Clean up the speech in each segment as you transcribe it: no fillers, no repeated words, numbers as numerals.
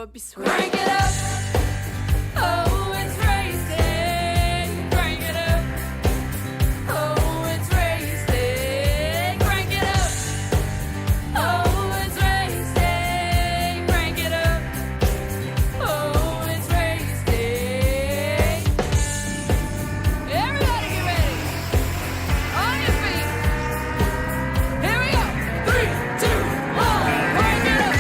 would be sweet. Crank it up. Oh, it's racing. Crank it up. Oh, it's racing. Crank it up. Oh, it's racing. Crank it up. Oh, it's racing. Everybody get ready. On your feet. Here we go. 3, 2, 1. Crank it up.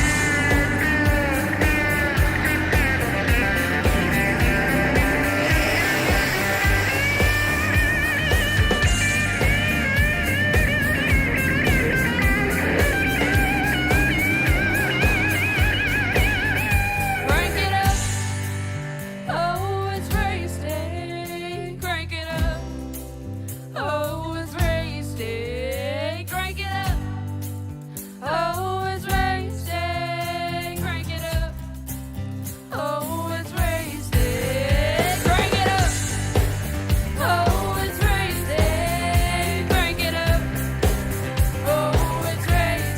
Crank it up. Oh, it's race day. Crank it up. Oh, it's race day. Crank it up. Oh, it's race day. Crank it up. Oh, it's race day. Crank it up. Oh, it's race day. Crank it up. Oh, it's race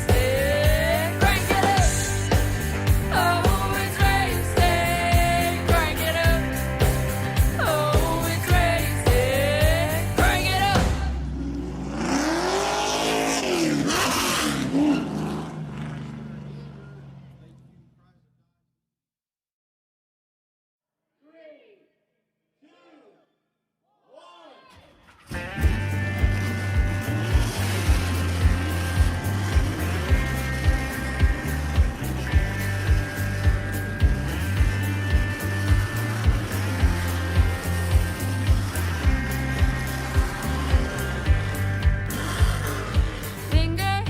day. Crank it up. Oh, it's race day. Crank it up. Oh, it's race day. Crank it up. Finger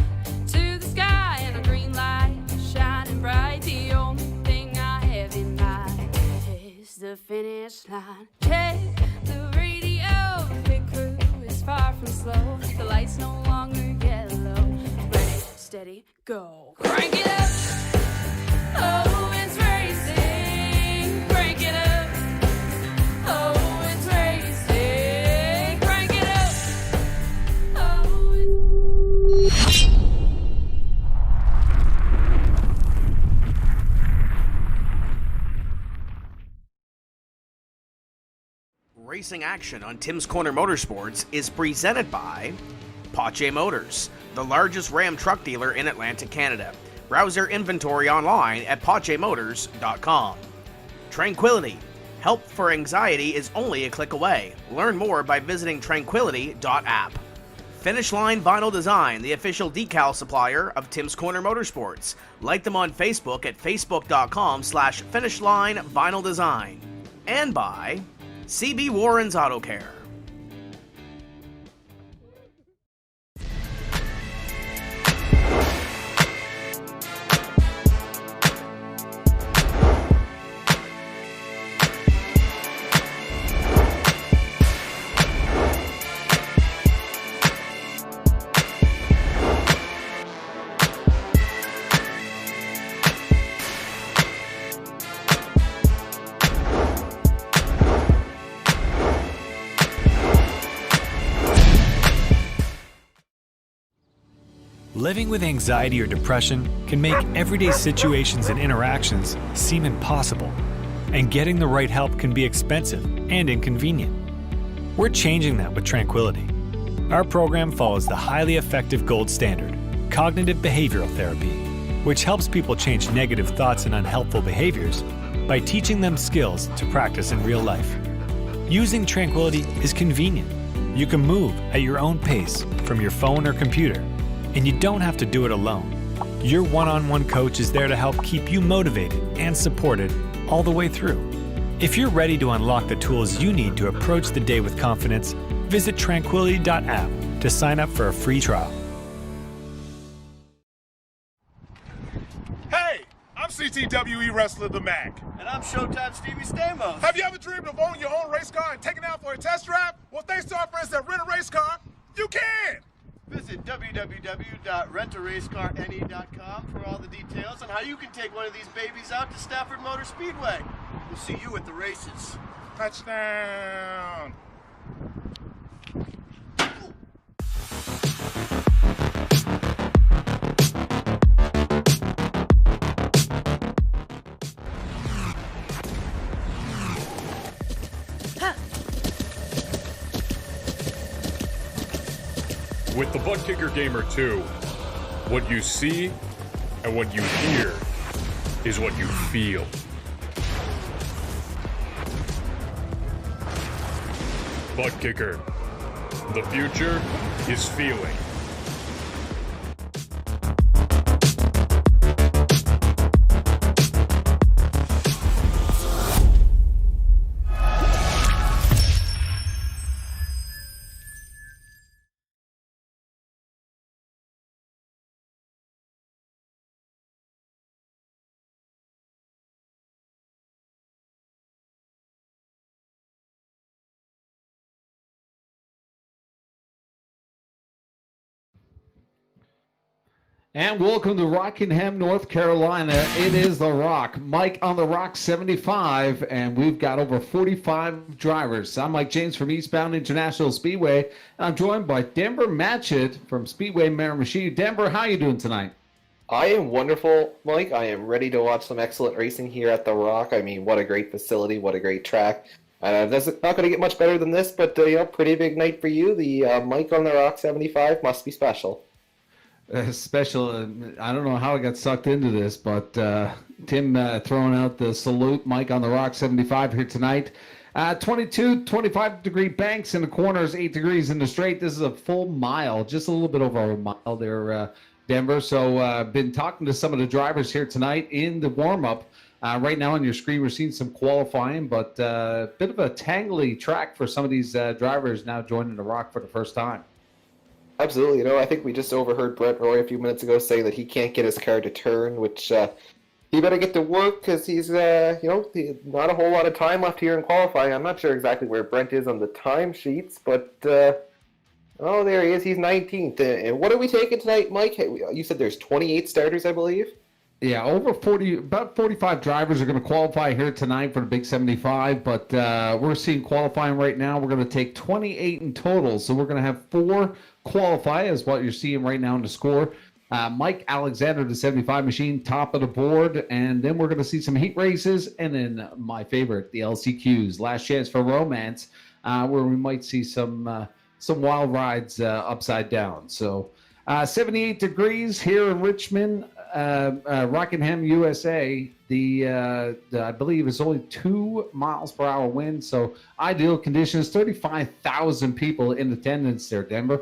to the sky and a green light shining bright. The only thing I have in mind is the finish line. Check the radio, the pit crew is far from slow. The lights no longer yellow. Ready, steady, go. Crank it up. Oh, it's racing. Crank it up. Oh, it's racing. Crank it up. Oh, it's Racing action on Tim's Corner Motorsports is presented by Fougere Motors, the largest Ram truck dealer in Atlantic Canada. Browse their inventory online at FaugereMotors.com. Tranquility. Help for anxiety is only a click away. Learn more by visiting tranquility.app. Finish Line Vinyl Design, the official decal supplier of Tim's Corner Motorsports. Like them on Facebook at facebook.com/Finishline Vinyl Design. And by CB Warren's Auto Care. Living with anxiety or depression can make everyday situations and interactions seem impossible, and getting the right help can be expensive and inconvenient. We're changing that with Tranquility. Our program follows the highly effective gold standard, cognitive behavioral therapy, which helps people change negative thoughts and unhelpful behaviors by teaching them skills to practice in real life. Using Tranquility is convenient. You can move at your own pace from your phone or computer, and you don't have to do it alone. Your one-on-one coach is there to help keep you motivated and supported all the way through. If you're ready to unlock the tools you need to approach the day with confidence, visit tranquility.app to sign up for a free trial. Hey, I'm CTWE wrestler The Mac. And I'm Showtime Stevie Stamos. Have you ever dreamed of owning your own race car and taking it out for a test drive? Well, thanks to our friends that Rent a Race Car, you can! Visit www.rentaracecarne.com for all the details on how you can take one of these babies out to Stafford Motor Speedway. We'll see you at the races. Touchdown! With the Butt Kicker Gamer 2, what you see and what you hear is what you feel. Butt Kicker. The future is feeling. And welcome to Rockingham, North Carolina. It is The Rock, Mike on The Rock 75, and we've got over 45 drivers. I'm Mike James from Eastbound International Speedway, and I'm joined by Denver Matchett from Speedway Miramichi. Denver, how are you doing tonight? I am wonderful, Mike. I am ready to watch some excellent racing here at The Rock. I mean, what a great facility, what a great track. That's not going to get much better than this, but pretty big night for you. The Mike on The Rock 75 must be special. Special, I don't know how I got sucked into this, but Tim throwing out the salute, Mike on The Rock 75 here tonight. 22, 25 degree banks in the corners, 8 degrees in the straight. This is a full mile, just a little bit over a mile there, Denver. So been talking to some of the drivers here tonight in the warm-up. Right now on your screen, we're seeing some qualifying, but a bit of a tangly track for some of these drivers now joining The Rock for the first time. Absolutely. I think we just overheard Brent Roy a few minutes ago say that he can't get his car to turn, which he better get to work because he's, not a whole lot of time left here in qualifying. I'm not sure exactly where Brent is on the time sheets, but, there he is. He's 19th. And what are we taking tonight, Mike? You said there's 28 starters, I believe? Yeah, about 45 drivers are going to qualify here tonight for the Big 75, but we're seeing qualifying right now. We're going to take 28 in total, so we're going to have 4 qualify, is what you're seeing right now in the score. Mike Alexander, the 75 machine, top of the board, and then we're going to see some heat races, and then my favorite, the LCQs, last chance for romance, where we might see some wild rides upside down. So 78 degrees here in Richmond. Rockingham, USA, the I believe is only 2 miles per hour wind, so ideal conditions. 35,000 people in attendance there, Denver.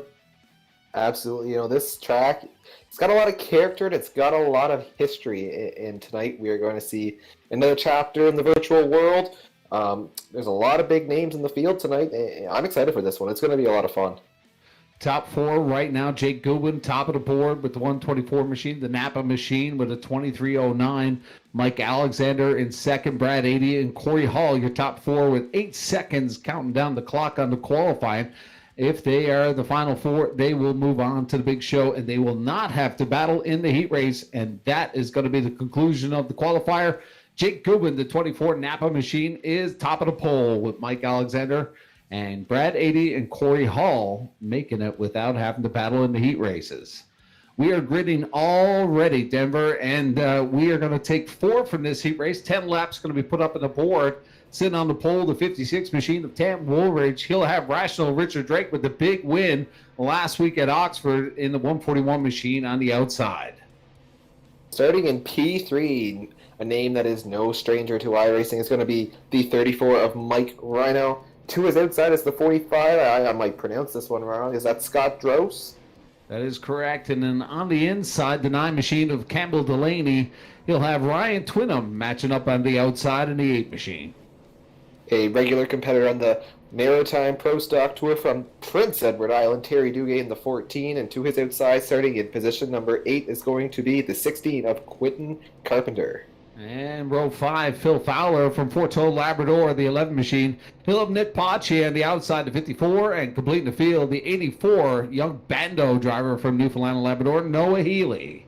Absolutely. This track, it's got a lot of character and it's got a lot of history. And tonight we are going to see another chapter in the virtual world. There's a lot of big names in the field tonight. I'm excited for this one. It's going to be a lot of fun. Top 4 right now, Jake Goodwin, top of the board with the 124 machine, the Napa machine with a 2309. Mike Alexander in second, Brad 80, and Corey Hall, your top 4 with 8 seconds counting down the clock on the qualifying. If they are the final 4, they will move on to the big show, and they will not have to battle in the heat race, and that is going to be the conclusion of the qualifier. Jake Goodwin, the 24 Napa machine, is top of the pole with Mike Alexander and Brad 80 and Corey Hall making it without having to battle in the heat races. We are gridding already, Denver, and we are going to take 4 from this heat race. 10 laps going to be put up on the board. Sitting on the pole, the 56 machine of Tam Woolridge. He'll have Rational Richard Drake with the big win last week at Oxford in the 141 machine on the outside. Starting in P3, a name that is no stranger to iRacing is going to be the 34 of Mike Rhino. To his outside is the 45. I might pronounce this one wrong. Is that Scott Drose? That is correct. And then on the inside, the 9 machine of Campbell Delaney. He'll have Ryan Twinham matching up on the outside in the 8 machine. A regular competitor on the Maritime Pro Stock Tour from Prince Edward Island, Terry Duguay in the 14. And to his outside, starting in position number 8, is going to be the 16 of Quentin Carpenter. And row 5, Phil Fowler from Fort Toad, Labrador, the 11 machine. He'll have Nick Pache on the outside, the 54, and completing the field, the 84, young Bando driver from Newfoundland and Labrador, Noah Healy.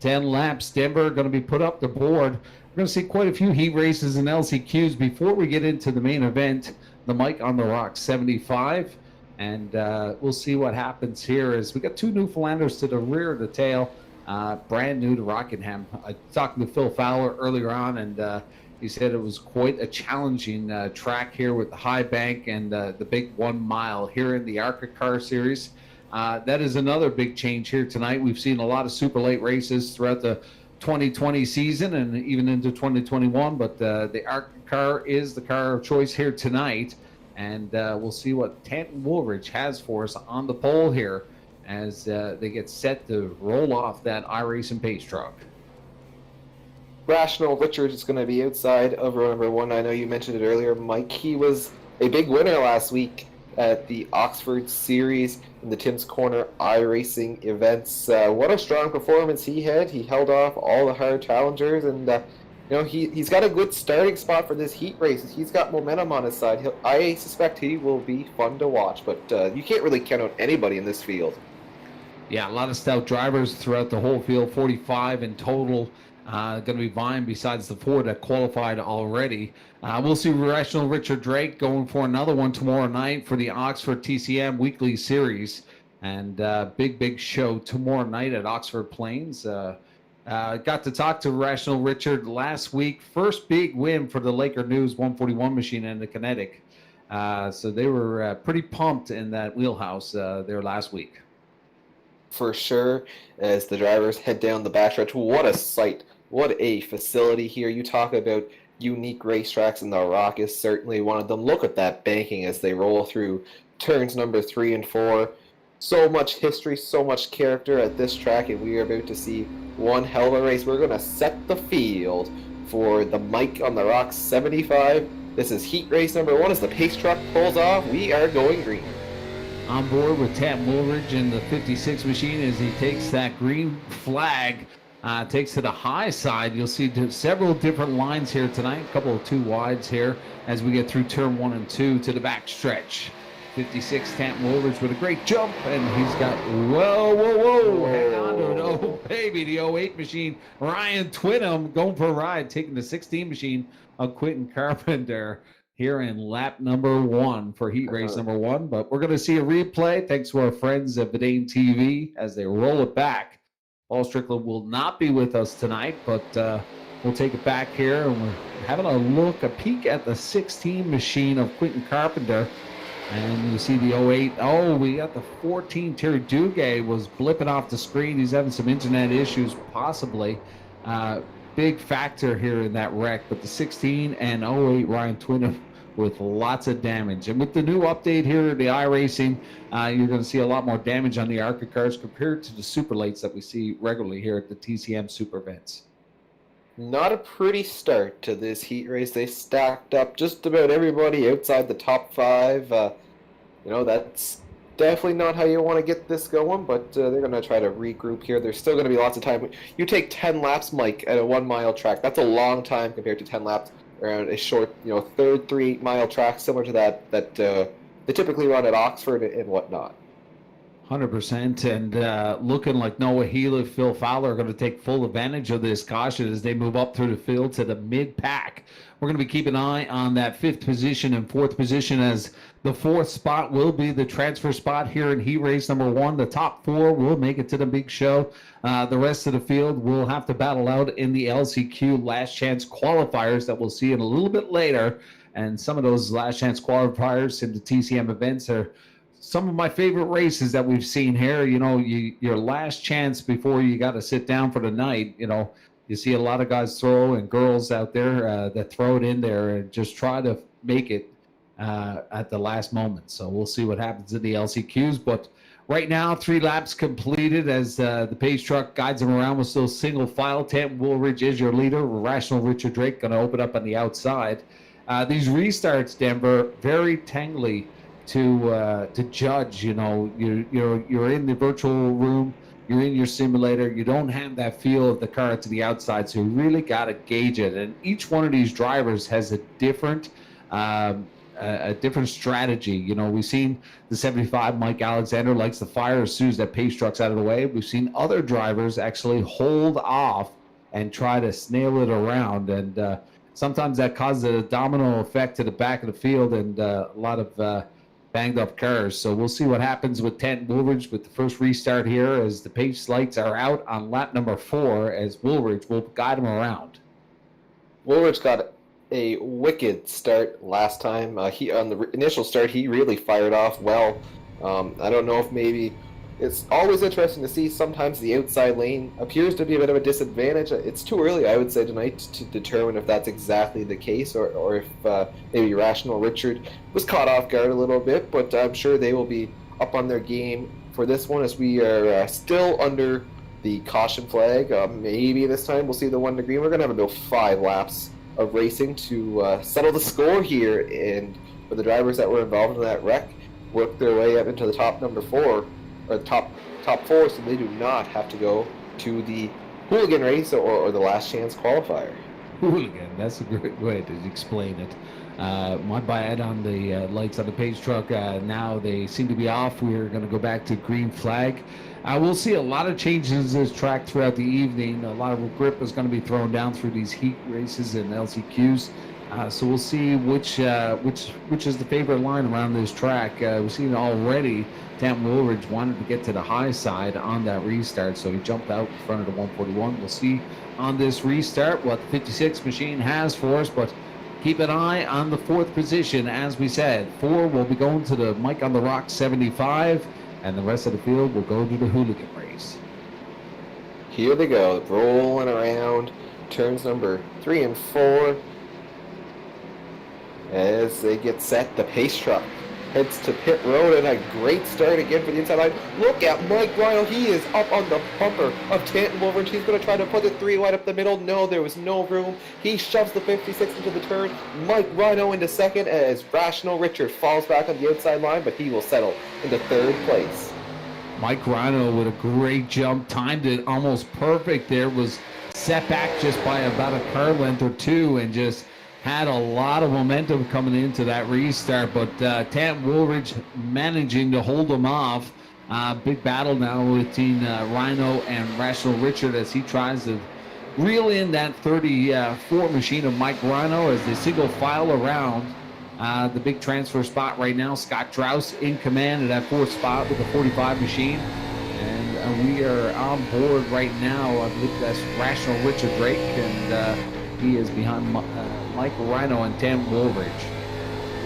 10 laps, Denver going to be put up the board. We're going to see quite a few heat races and LCQs before we get into the main event, the Mike on the Rock 75. And we'll see what happens here as we got 2 Newfoundlanders to the rear of the tail. Brand new to Rockingham. I talked to Phil Fowler earlier on, and he said it was quite a challenging track here with the high bank and the big 1 mile here in the ARCA Car Series. That is another big change here tonight. We've seen a lot of super late races throughout the 2020 season and even into 2021, but the ARCA car is the car of choice here tonight, and we'll see what Tanton Woolridge has for us on the pole here as they get set to roll off that iRacing pace truck. Rational Richard is going to be outside of row number 1. I know you mentioned it earlier, Mike. He was a big winner last week at the Oxford Series in the Tim's Corner iRacing events. What a strong performance he had. He held off all the hard challengers, and he's got a good starting spot for this heat race. He's got momentum on his side. I suspect he will be fun to watch, but you can't really count out anybody in this field. Yeah, a lot of stout drivers throughout the whole field, 45 in total. Going to be vying besides the 4 that qualified already. We'll see Rational Richard Drake going for another one tomorrow night for the Oxford TCM Weekly Series. And big show tomorrow night at Oxford Plains. Got to talk to Rational Richard last week. First big win for the Laker News 141 machine and the Kinetic. So they were pretty pumped in that wheelhouse there last week. For sure, as the drivers head down the backstretch. What a sight. What a facility here. You talk about unique racetracks, and the Rock is certainly one of them. Look at that banking as they roll through turns number 3 and 4. So much history, so much character at this track, and we are about to see one hell of a race. We're going to set the field for the Mike on the Rock 75. This is heat race number 1. As the pace truck pulls off, we are going green. On board with Tanton Woolridge in the 56 machine as he takes that green flag, takes to the high side. You'll see several different lines here tonight, a couple of 2 wides here as we get through turn 1 and 2 to the back stretch. 56 Tanton Woolridge with a great jump, and he's got, whoa, hang on to it. Oh, baby, the 08 machine. Ryan Twinham going for a ride, taking the 16 machine of Quentin Carpenter here in lap number 1 for heat race number 1. But we're going to see a replay thanks to our friends at Vidane TV as they roll it back. Paul Strickland will not be with us tonight, but we'll take it back here, and we're having a peek at the 16 machine of Quentin Carpenter. And you see the 08. Oh, we got the 14. Terry Duguay was blipping off the screen. He's having some internet issues, possibly. Big factor here in that wreck. But the 16 and 08 Ryan Twinham with lots of damage. And with the new update here at the iRacing, you're going to see a lot more damage on the ARCA cars compared to the super lates that we see regularly here at the TCM Super Events. Not a pretty start to this heat race. They stacked up just about everybody outside the top 5. That's definitely not how you want to get this going, but they're going to try to regroup here. There's still going to be lots of time. You take 10 laps, Mike, at a 1-mile track. That's a long time compared to 10 laps around a short, 3-8-mile track, similar to that they typically run at Oxford and whatnot. 100%, and looking like Noah Healy, Phil Fowler are going to take full advantage of this caution as they move up through the field to the mid-pack. We're going to be keeping an eye on that 5th position and 4th position, as the 4th spot will be the transfer spot here in heat race number 1. The top 4 will make it to the big show. The rest of the field will have to battle out in the LCQ last chance qualifiers that we'll see in a little bit later. And some of those last chance qualifiers in the TCM events are some of my favorite races that we've seen here. Your last chance before you got to sit down for the night. You see a lot of guys throw, and girls out there that throw it in there and just try to make it at the last moment. So we'll see what happens in the LCQs. But right now, 3 laps completed as the pace truck guides them around with still single file. Tanton Woolridge is your leader. Rational Richard Drake going to open up on the outside. These restarts, Denver, very tangly to judge. You're in the virtual room, you're in your simulator, you don't have that feel of the car to the outside, so you really got to gauge it. And each one of these drivers has a different strategy. We've seen the 75 Mike Alexander likes to fire as soon as that pace truck's out of the way. We've seen other drivers actually hold off and try to snail it around, and sometimes that causes a domino effect to the back of the field and a lot of banged up cars. So we'll see what happens with Tanton Woolridge with the first restart here as the pace lights are out on lap number 4, as Woolridge will guide him around. Woolridge got a wicked start last time. He on the initial start, he really fired off well. I don't know if maybe it's always interesting to see. Sometimes the outside lane appears to be a bit of a disadvantage. It's too early, I would say, tonight to determine if that's exactly the case, or if maybe Rational Richard was caught off guard a little bit, but I'm sure they will be up on their game for this one, as we are still under the caution flag. Maybe this time we'll see the 1 to green. We're going to have about 5 laps of racing to settle the score here, and for the drivers that were involved in that wreck, work their way up into the top number 4, or top 4, so they do not have to go to the hooligan race or the last chance qualifier. Hooligan, that's a great way to explain it. My bad on the lights on the page truck. Now they seem to be off. We're going to go back to green flag. We'll see a lot of changes in this track throughout the evening. A lot of grip is going to be thrown down through these heat races and LCQs. So we'll see which is the favorite line around this track. We've seen already Tam Woolridge wanted to get to the high side on that restart, so he jumped out in front of the 141. We'll see on this restart what the 56 machine has for us, but keep an eye on the 4th position. As we said, 4 will be going to the Mike on the Rock 75, and the rest of the field will go to the hooligan race. Here they go, rolling around turns number 3 and 4. As they get set, the pace truck heads to pit road, and a great start again for the inside line. Look at Mike Ryle. He is up on the bumper of Tanton Woolridge. He's going to try to put the 3 wide up the middle. No, there was no room. He shoves the 56 into the turn. Mike Rhino into second, as Rational Richard falls back on the outside line, but he will settle into 3rd place. Mike Rhino with a great jump, timed it almost perfect there, was set back just by about a car length or 2, and just had a lot of momentum coming into that restart, but Tanton Woolridge managing to hold him off. Big battle now between Rhino and Rational Richard as he tries to reel in that 34 machine of Mike Rhino as they single file around the big transfer spot right now. Scott Drous in command at that 4th spot with the 45 machine. And we are on board right now. I believe that's Rational Richard Drake, and he is behind Mike Rhino and Tam Woolridge.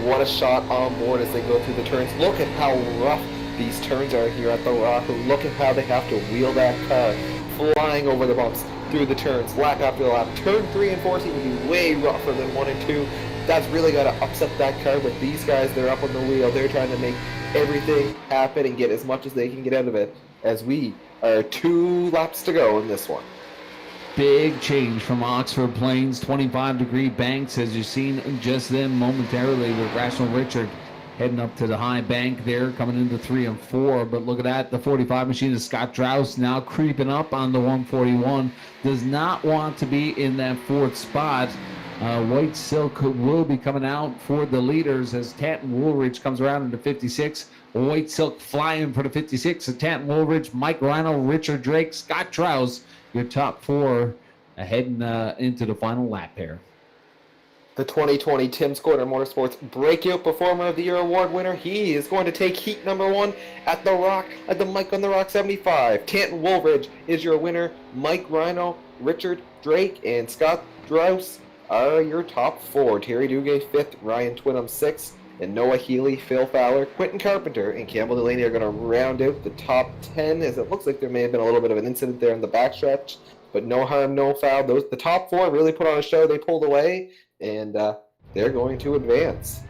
What a shot on board as they go through the turns. Look at how rough these turns are here at the Rock. Look at how they have to wheel that car, flying over the bumps through the turns, lap after lap. Turn 3 and 4 seem to be way rougher than 1 and 2. That's really got to upset that car, but these guys, they're up on the wheel. They're trying to make everything happen and get as much as they can get out of it, as we are 2 laps to go in this one. Big change from Oxford Plains, 25-degree banks, as you've seen just then momentarily with Rational Richard heading up to the high bank there, coming into 3 and 4. But look at that, the 45 machine of Scott Drous now creeping up on the 141. Does not want to be in that 4th spot. White Silk will be coming out for the leaders as Tanton Woolridge comes around into 56. White Silk flying for the 56 of Tanton Woolridge, Mike Rhino, Richard Drake, Scott Drous. Your top 4 heading into the final lap here. The 2020 Tim's Corner Motorsports Breakout Performer of the Year award winner. He is going to take heat number 1 at the Rock, at the Mike on the Rock 75. Tanton Woolridge is your winner. Mike Rhino, Richard Drake, and Scott Drous are your top 4. Terry Duguay 5th, Ryan Twinham 6th, and Noah Healy, Phil Fowler, Quentin Carpenter, and Campbell Delaney are going to round out the top 10, as it looks like there may have been a little bit of an incident there in the backstretch, but no harm, no foul. The top 4 really put on a show. They pulled away, and they're going to advance.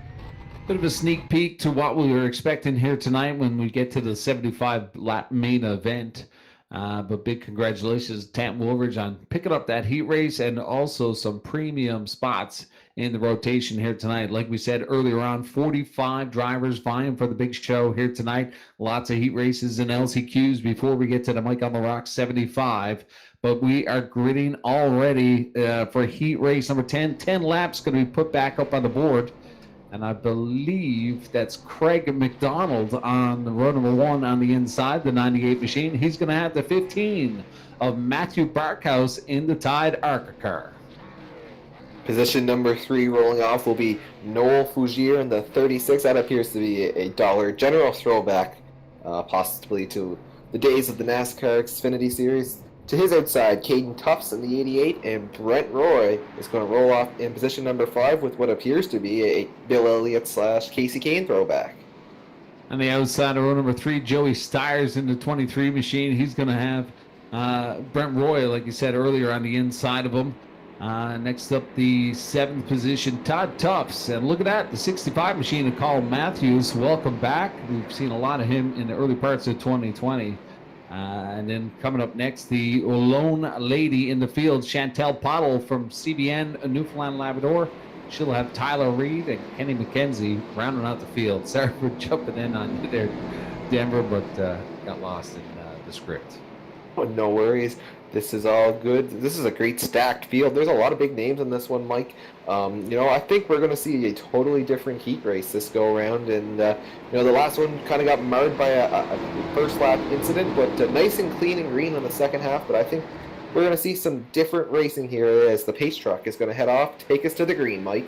Bit of a sneak peek to what we were expecting here tonight when we get to the 75-lap main event. But big congratulations to Tanton Woolridge on picking up that heat race and also some premium spots in the rotation here tonight. Like we said earlier on, 45 drivers vying for the big show here tonight. Lots of heat races and LCQs before we get to the Mike on the Rock 75. But we are gridding already for heat race number 10. 10 laps going to be put back up on the board. And I believe that's Craig McDonald on the row number 1 on the inside, the 98 machine. He's going to have the 15 of Matthew Barkhouse in the Tide ARCA car. Position number 3 rolling off will be Noel Fougere in the 36. That appears to be a Dollar General throwback, possibly to the days of the NASCAR Xfinity Series. To his outside, Caden Tufts in the 88, and Brent Roy is going to roll off in position number 5 with what appears to be a Bill Elliott / Casey Kane throwback. On the outside of row number 3, Joey Stiers in the 23 machine. He's going to have Brent Roy, like you said earlier, on the inside of him. Next up, the 7th position, Todd Tufts. And look at that, the 65 machine of Colin Matthews. Welcome back. We've seen a lot of him in the early parts of 2020. And then coming up next, the lone lady in the field, Chantel Pottle from CBN, Newfoundland Labrador. She'll have Tyler Reed and Kenny McKenzie rounding out the field. Sorry for jumping in on you there, Denver, but got lost in the script. Oh, no worries. This is all good. This is a great stacked field. There's a lot of big names in this one, Mike. I think we're going to see a totally different heat race this go around. And, the last one kind of got marred by a first lap incident, but nice and clean and green on the second half. But I think we're going to see some different racing here as the pace truck is going to head off, take us to the green, Mike.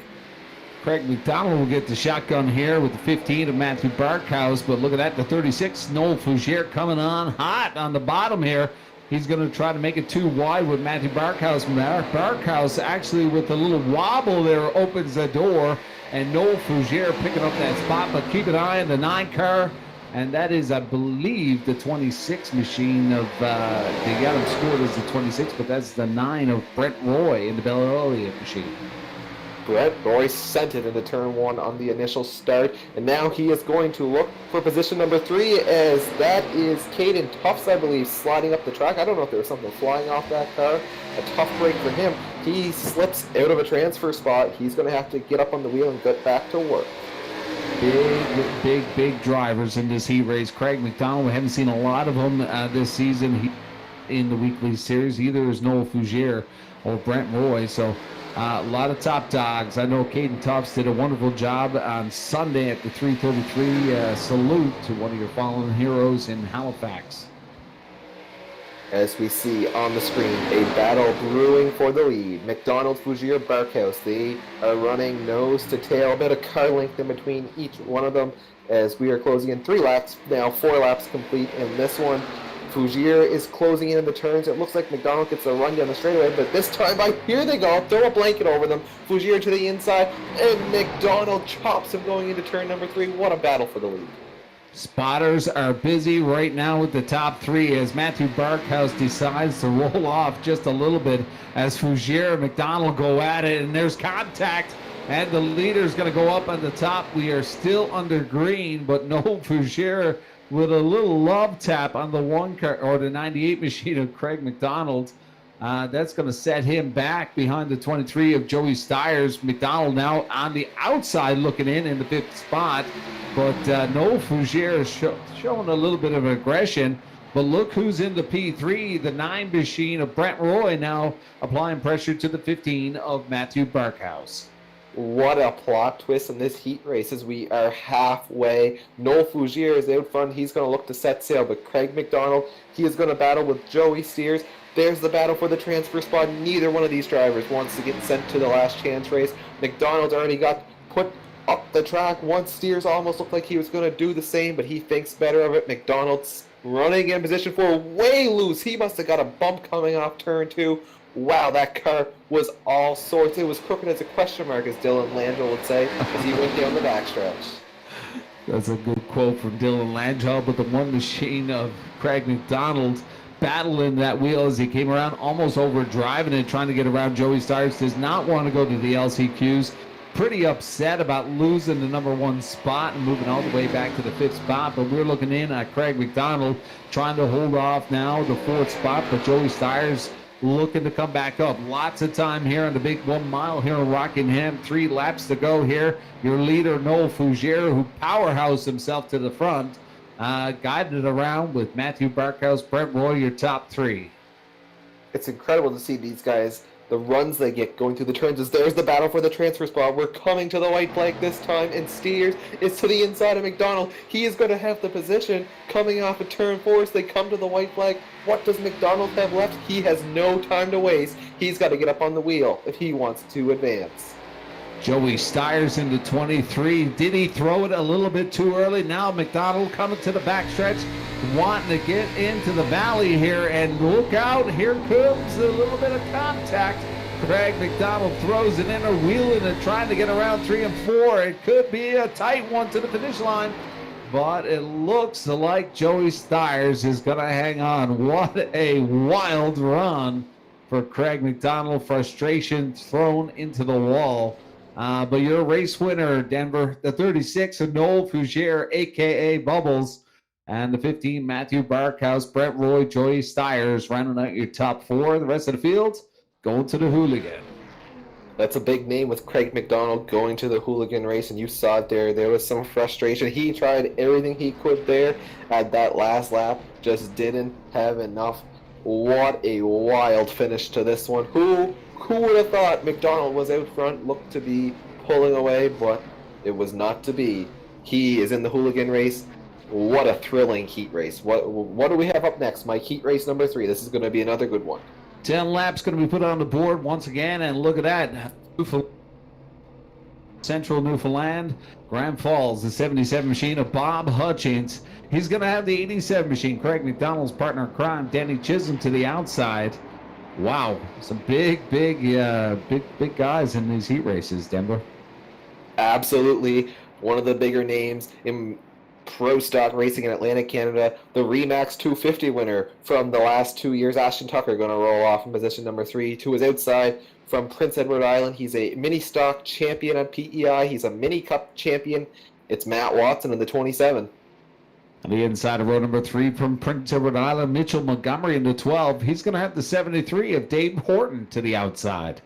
Craig McDonald will get the shotgun here with the 15 of Matthew Barkhouse. But look at that, the 36, Noel Fougere coming on hot on the bottom here. He's going to try to make it too wide with Matthew Barkhouse. Barkhouse actually with a little wobble there opens the door, and Noel Fougere picking up that spot. But keep an eye on the 9 car, and that is, I believe, the 26 machine of, they got him scored as the 26, but that's the 9 of Brent Roy in the Bell Elliott machine. Brent Roy sent it into turn 1 on the initial start, and now he is going to look for position number 3, as that is Caden Tufts, I believe, sliding up the track. I don't know if there was something flying off that car. A tough break for him. He slips out of a transfer spot. He's going to have to get up on the wheel and get back to work. Big drivers in this heat race. Craig McDonald, we haven't seen a lot of them this season in the weekly series. Either is Noel Fougere or Brent Roy, so a lot of top dogs. I know Caden Tufts did a wonderful job on Sunday at the 333 salute to one of your fallen heroes in Halifax. As we see on the screen, a battle brewing for the lead. McDonald, Fougere, Barkhouse, they are running nose to tail, a bit of car length in between each one of them, as we are closing in 3 laps, now 4 laps complete in this one. Fougere is closing in the turns. It looks like McDonald gets a run down the straightaway, but this time, here they go. Throw a blanket over them. Fougere to the inside, and McDonald chops him going into turn number 3. What a battle for the lead. Spotters are busy right now with the top 3 as Matthew Barkhouse decides to roll off just a little bit as Fougere and McDonald go at it, and there's contact, and the leader's going to go up on the top. We are still under green, but no Fougere with a little love tap on the 1 car, or the 98 machine of Craig McDonald. That's going to set him back behind the 23 of Joey Stiers. McDonald now on the outside looking in the 5th spot. But Noel Fougere is showing a little bit of aggression. But look who's in the P3, the 9 machine of Brent Roy now applying pressure to the 15 of Matthew Barkhouse. What a plot twist in this heat race as we are halfway. Noel Fougere is out front. He's going to look to set sail, but Craig McDonald, he is going to battle with Joey Stiers. There's the battle for the transfer spot. Neither one of these drivers wants to get sent to the last chance race. McDonald already got put up the track once. Stiers almost looked like he was going to do the same, but he thinks better of it. McDonald's running in position 4, way loose. He must have got a bump coming off turn 2. Wow, that car was all sorts. It was crooked as a question mark, as Dylan Langell would say, as he went down the backstretch. That's a good quote from Dylan Langell, but the 1 machine of Craig McDonald battling that wheel as he came around, almost over driving it, trying to get around Joey Stiers. Does not want to go to the LCQs. Pretty upset about losing the number 1 spot and moving all the way back to the 5th spot. But we're looking in at Craig McDonald trying to hold off now the 4th spot, but Joey Stiers looking to come back up. Lots of time here on the big 1 mile here in Rockingham. 3 laps to go here. Your leader, Noel Fougere, who powerhoused himself to the front, guided around with Matthew Barkhouse, Brent Roy, your top 3. It's incredible to see these guys, the runs they get going through the turns. As there's the battle for the transfer spot. We're coming to the white flag this time, and Stiers is to the inside of McDonald. He is going to have the position coming off of turn 4 as they come to the white flag. What does McDonald have left? He has no time to waste. He's got to get up on the wheel if he wants to advance. Joey Stiers into 23. Did he throw it a little bit too early? Now McDonald coming to the backstretch, wanting to get into the valley here, and look out, here comes a little bit of contact. Craig McDonald throws it in, wheeling and trying to get around 3 and 4. It could be a tight one to the finish line. but it looks like Joey Stiers is going to hang on. What a wild run for Craig McDonald. Frustration thrown into the wall. But you're a race winner, Denver. The 36 of Noel Fougere, a.k.a. Bubbles. And the 15, Matthew Barkhouse, Brett Roy, Joey Stiers, rounding out your top 4. The rest of the field going to the Hooligan. That's a big name with Craig McDonald going to the Hooligan race, and you saw it there. There was some frustration. He tried everything he could there at that last lap, just didn't have enough. What a wild finish to this one. Who would have thought McDonald was out front, looked to be pulling away, but it was not to be. He is in the Hooligan race. What a thrilling heat race. What do we have up next, Mike? Heat race number 3. This is going to be another good one. 10 laps going to be put on the board once again, and look at that. Central Newfoundland, Grand Falls, the 77 machine of Bob Hutchins. He's going to have the 87 machine, Craig McDonald's partner in crime, Danny Chisholm to the outside. Wow, some big guys in these heat races, Denver. Absolutely. One of the bigger names in pro stock racing in Atlantic Canada, the Remax 250 winner from the last 2 years, Ashton Tucker, going to roll off in position number 3. To his outside from Prince Edward Island, he's a mini stock champion at PEI. He's a mini cup champion. It's Matt Watson in the 27. On the inside of row number 3 from Prince Edward Island, Mitchell Montgomery in the 12. He's going to have the 73 of Dave Horton to the outside.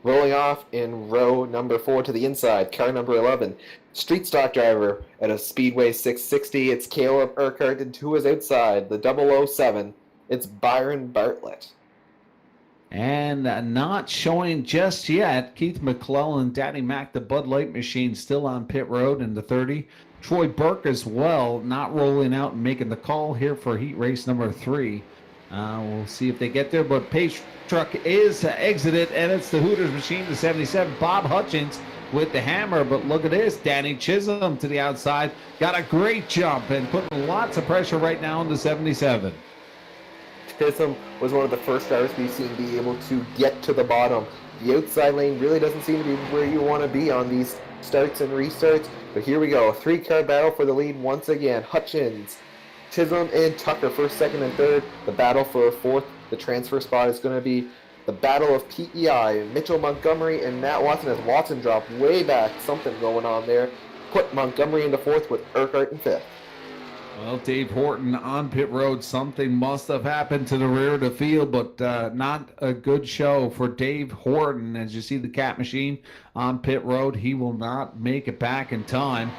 Rolling off in row number 4 to the inside, car number 11, street stock driver at a Speedway 660. It's Caleb Urquhart, and to his outside, the 007. It's Byron Bartlett. And not showing just yet, Keith McClellan, Danny Mack, the Bud Light machine, still on pit road in the 30. Troy Burke as well, not rolling out and making the call here for heat race number 3. We'll see if they get there, but pace truck is exited, and it's the Hooters machine, the 77, Bob Hutchins with the hammer. But look at this, Danny Chisholm to the outside, got a great jump and putting lots of pressure right now on the 77. Chisholm was one of the first drivers we've seen be able to get to the bottom. The outside lane really doesn't seem to be where you want to be on these starts and restarts, but here we go, a 3-car battle for the lead once again. Hutchins, Chisholm, and Tucker, first, second, and third. The battle for 4th, the transfer spot, is going to be the battle of PEI. Mitchell Montgomery and Matt Watson, as Watson dropped way back. Something going on there. Put Montgomery into 4th with Urquhart in 5th. Well, Dave Horton on pit road. Something must have happened to the rear of the field, but not a good show for Dave Horton. As you see the Cat machine on pit road, he will not make it back in time.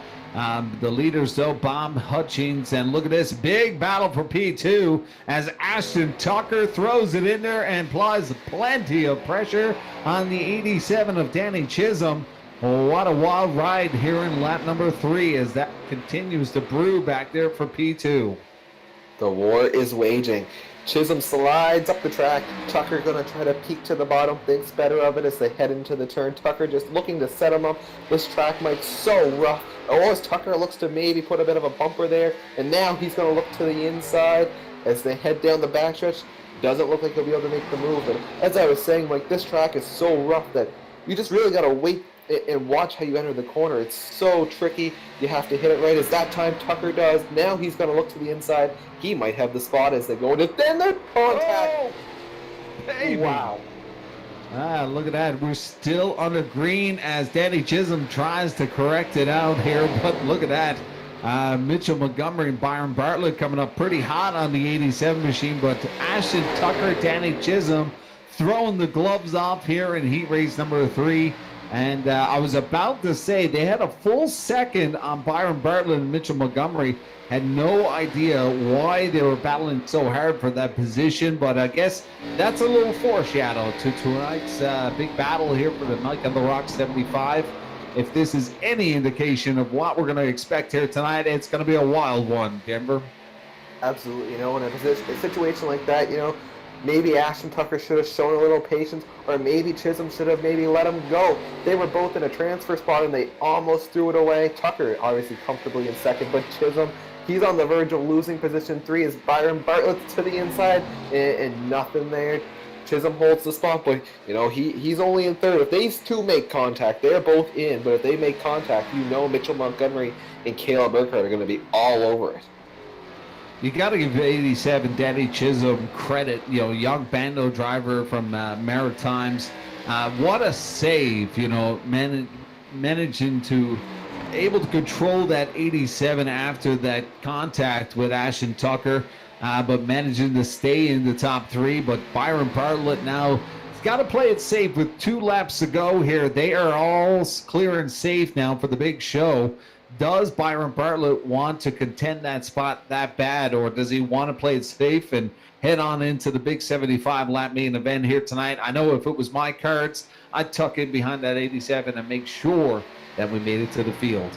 The leaders, though, Bob Hutchins, and look at this big battle for P2 as Ashton Tucker throws it in there and applies plenty of pressure on the 87 of Danny Chisholm. Oh, what a wild ride here in lap number 3 as that continues to brew back there for P2. The war is waging. Chisholm slides up the track. Tucker going to try to peek to the bottom, thinks better of it as they head into the turn. Tucker just looking to set him up. This track might so rough. Oh, as Tucker looks to maybe put a bit of a bumper there. And now he's going to look to the inside as they head down the backstretch. Doesn't look like he'll be able to make the move. And as I was saying, like, this track is so rough that you just really got to wait and watch how you enter the corner. It's so tricky. You have to hit it right. As that time Tucker does. Now he's going to look to the inside. He might have the spot as they go into then the contact. Oh, baby. Wow. Look at that. We're still under green as Danny Chisholm tries to correct it out here. But look at that. Mitchell Montgomery and Byron Bartlett coming up pretty hot on the 87 machine. But Ashton Tucker, Danny Chisholm throwing the gloves off here in heat race number 3. And I was about to say they had a full second on Byron Bartlett and Mitchell Montgomery. Had no idea why they were battling so hard for that position, but I guess that's a little foreshadow to tonight's big battle here for the Mike on the Rock 75. If this is any indication of what we're going to expect here tonight, it's going to be a wild one, Denver. Absolutely. You know, in a situation like that, you know, maybe Ashton Tucker should have shown a little patience, or maybe Chisholm should have maybe let him go. They were both in a transfer spot, and they almost threw it away. Tucker obviously comfortably in second, but Chisholm, he's on the verge of losing position 3 as Byron Bartlett to the inside, and nothing there. Chisholm holds the spot, but he's only in third. If these two make contact, they're both in. But if they make contact, Mitchell Montgomery and Caleb Urquhart are going to be all over it. You got to give 87 Danny Chisholm credit. Young Bando driver from Maritimes. What a save! Managing to able to control that 87 after that contact with Ashton Tucker, but managing to stay in the top 3. But Byron Bartlett now has got to play it safe with 2 laps to go here. They are all clear and safe now for the big show. Does Byron Bartlett want to contend that spot that bad, or does he want to play it safe and head on into the big 75-lap main event here tonight? I know if it was my cards, I'd tuck in behind that 87 and make sure that we made it to the field.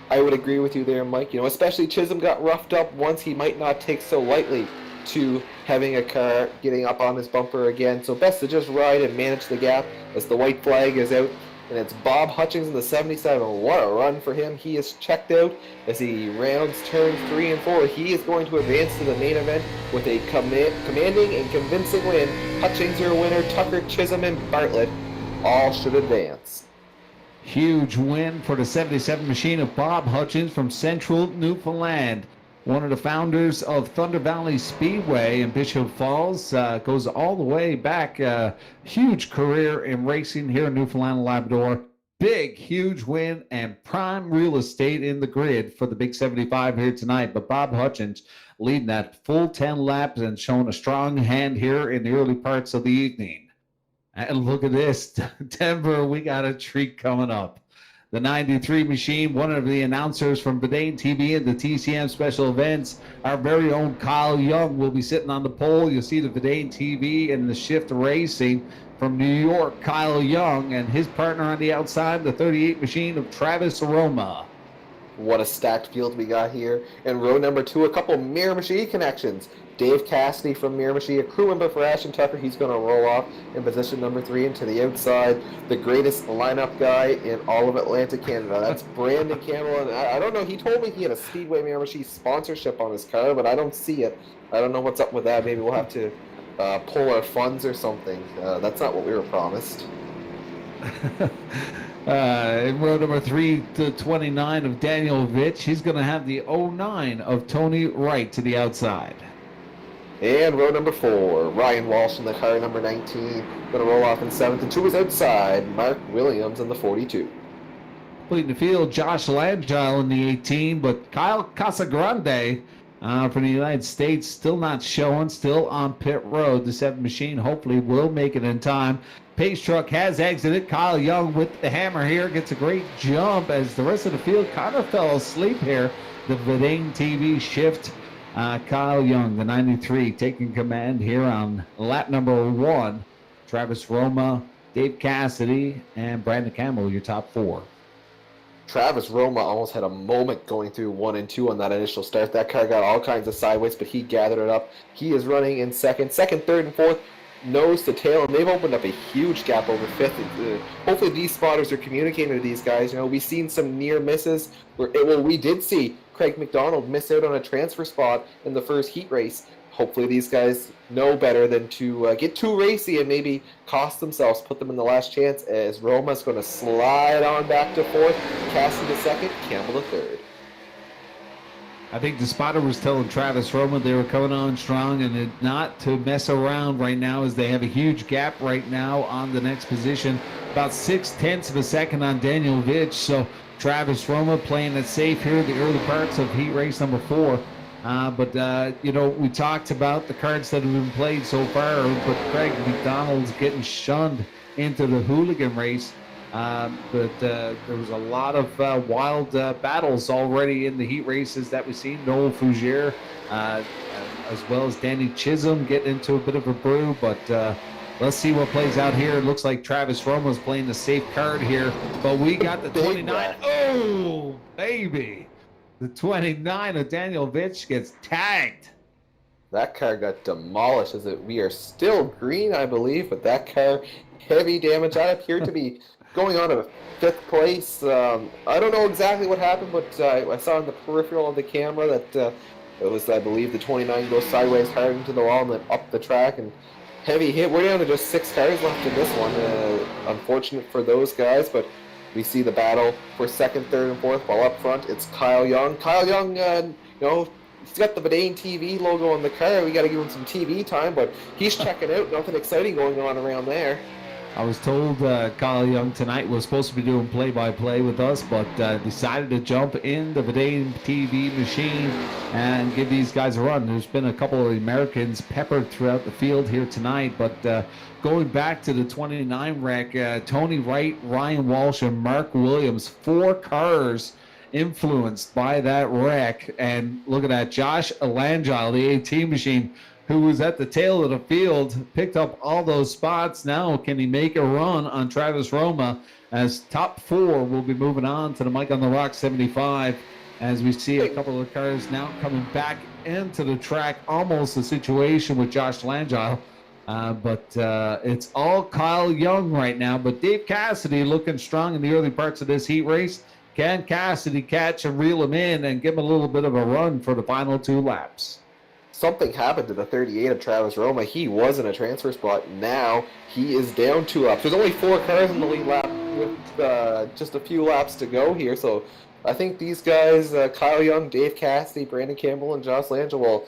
I would agree with you there, Mike. Especially Chisholm got roughed up once. He might not take so lightly to having a car getting up on his bumper again. So best to just ride and manage the gap as the white flag is out. And it's Bob Hutchings in the 77. What a run for him. He is checked out as he rounds turns 3 and 4. He is going to advance to the main event with a commanding and convincing win. Hutchings your winner. Tucker, Chisholm, and Bartlett all should advance. Huge win for the 77 machine of Bob Hutchins from Central Newfoundland. One of the founders of Thunder Valley Speedway in Bishop Falls, goes all the way back. Huge career in racing here in Newfoundland and Labrador. Big, huge win and prime real estate in the grid for the Big 75 here tonight. But Bob Hutchins leading that full 10 laps and showing a strong hand here in the early parts of the evening. And look at this, Denver, we got a treat coming up. The 93 machine, one of the announcers from Vidane TV and the TCM Special Events, our very own Kyle Young will be sitting on the pole. You'll see the Vidane TV and the Shift Racing from New York, Kyle Young, and his partner on the outside, the 38 machine of Travis Aroma. What a stacked field we got here. In row number 2, a couple Miramichi connections. Dave Cassidy from Miramichi, a crew member for Ashton Tucker. He's going to roll off in position number 3 into the outside. The greatest lineup guy in all of Atlantic Canada. That's Brandon Campbell. And I don't know, he told me he had a Speedway Miramichi sponsorship on his car, but I don't see it. I don't know what's up with that. Maybe we'll have to pull our funds or something. That's not what we were promised. In row number 3 to 29 of Daniel Vitch, he's going to have the 09 of Tony Wright to the outside. And row number 4, Ryan Walsh in the car number 19, going to roll off in 7th, and 2 is outside, Mark Williams in the 42. Completing the field, Josh Langile in the 18, but Kyle Casagrande from the United States still not showing, still on pit road. The 7 machine hopefully will make it in time. Pace truck has exited. Kyle Young with the hammer here gets a great jump as the rest of the field kind of fell asleep here. The Vidane TV Shift. Kyle Young, the 93, taking command here on lap number 1. Travis Roma, Dave Cassidy, and Brandon Campbell, your top 4. Travis Roma almost had a moment going through 1 and 2 on that initial start. That car got all kinds of sideways, but he gathered it up. He is running in second, third, and fourth, nose to tail, and they've opened up a huge gap over 5th. Hopefully these spotters are communicating to these guys. We've seen some near misses. We did see Craig McDonald miss out on a transfer spot in the first heat race. Hopefully these guys know better than to get too racy and maybe cost themselves, put them in the last chance, as Roma's going to slide on back to 4th, Cassidy to 2nd, Campbell to 3rd. I think the spotter was telling Travis Roma they were coming on strong and not to mess around right now, as they have a huge gap right now on the next position. About 0.6 of a second on Daniel Vitch. So Travis Roma playing it safe here in the early parts of heat race number 4. We talked about the cards that have been played so far, but Craig McDonald's getting shunned into the hooligan race. There was a lot of wild battles already in the heat races that we've seen. Noel Fougere, as well as Danny Chisholm getting into a bit of a brew, but let's see what plays out here. It looks like Travis Roma's playing the safe card here, but we got the 29. Oh, baby. The 29 of Daniel Vitch gets tagged. That car got demolished. We are still green, I believe, but that car, heavy damage. I appear to be going on to 5th place. I don't know exactly what happened, but I saw in the peripheral of the camera that it was, I believe, the 29 goes sideways hard into the wall and then up the track. And heavy hit. We're down to just 6 cars left in this one. Unfortunate for those guys, but we see the battle for second, third, and fourth. While up front, it's Kyle Young. Kyle Young, he's got the Vidane TV logo on the car. We got to give him some TV time, but he's checking out. Nothing exciting going on around there. I was told Kyle Young tonight was supposed to be doing play-by-play with us, but decided to jump in the Vidane TV machine and give these guys a run. There's been a couple of Americans peppered throughout the field here tonight, but going back to the 29 wreck, Tony Wright, Ryan Walsh, and Mark Williams, 4 cars influenced by that wreck. And look at that, Josh Alangile, the AT machine, who was at the tail of the field, picked up all those spots. Now can he make a run on Travis Roma, as top 4 will be moving on to the Mike on the Rock 75, as we see a couple of cars now coming back into the track. Almost a situation with Josh Langile, but it's all Kyle Young right now. But Dave Cassidy looking strong in the early parts of this heat race. Can Cassidy catch and reel him in and give him a little bit of a run for the final 2 laps? Something happened to the 38 of Travis Roma. He was in a transfer spot. Now he is down 2 laps. There's only 4 cars in the lead lap with just a few laps to go here. So I think these guys, Kyle Young, Dave Cassidy, Brandon Campbell, and Josh Langell,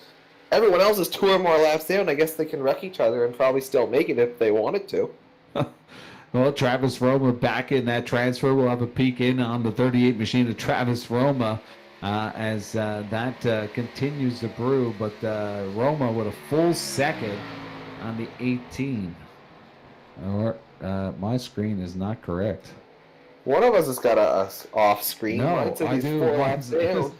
everyone else is 2 or more laps down. I guess they can wreck each other and probably still make it if they wanted to. Well, Travis Roma back in that transfer. We'll have a peek in on the 38 machine of Travis Roma as that continues to brew. But Roma with a full second on the 18. Or my screen is not correct. One of us has got a off screen. No, I do. 4 laps down.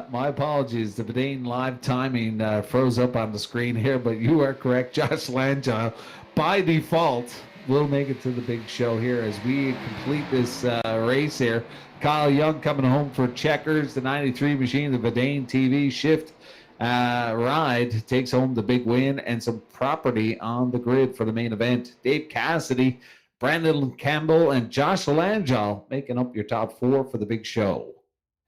My apologies. The Vidane live timing froze up on the screen here, but you are correct. Josh Langile, by default, will make it to the big show here as we complete this race here. Kyle Young coming home for checkers. The 93 machine, the Vidane TV shift ride, takes home the big win and some property on the grid for the main event. Dave Cassidy, Brandon Campbell, and Josh Langell making up your top 4 for the big show.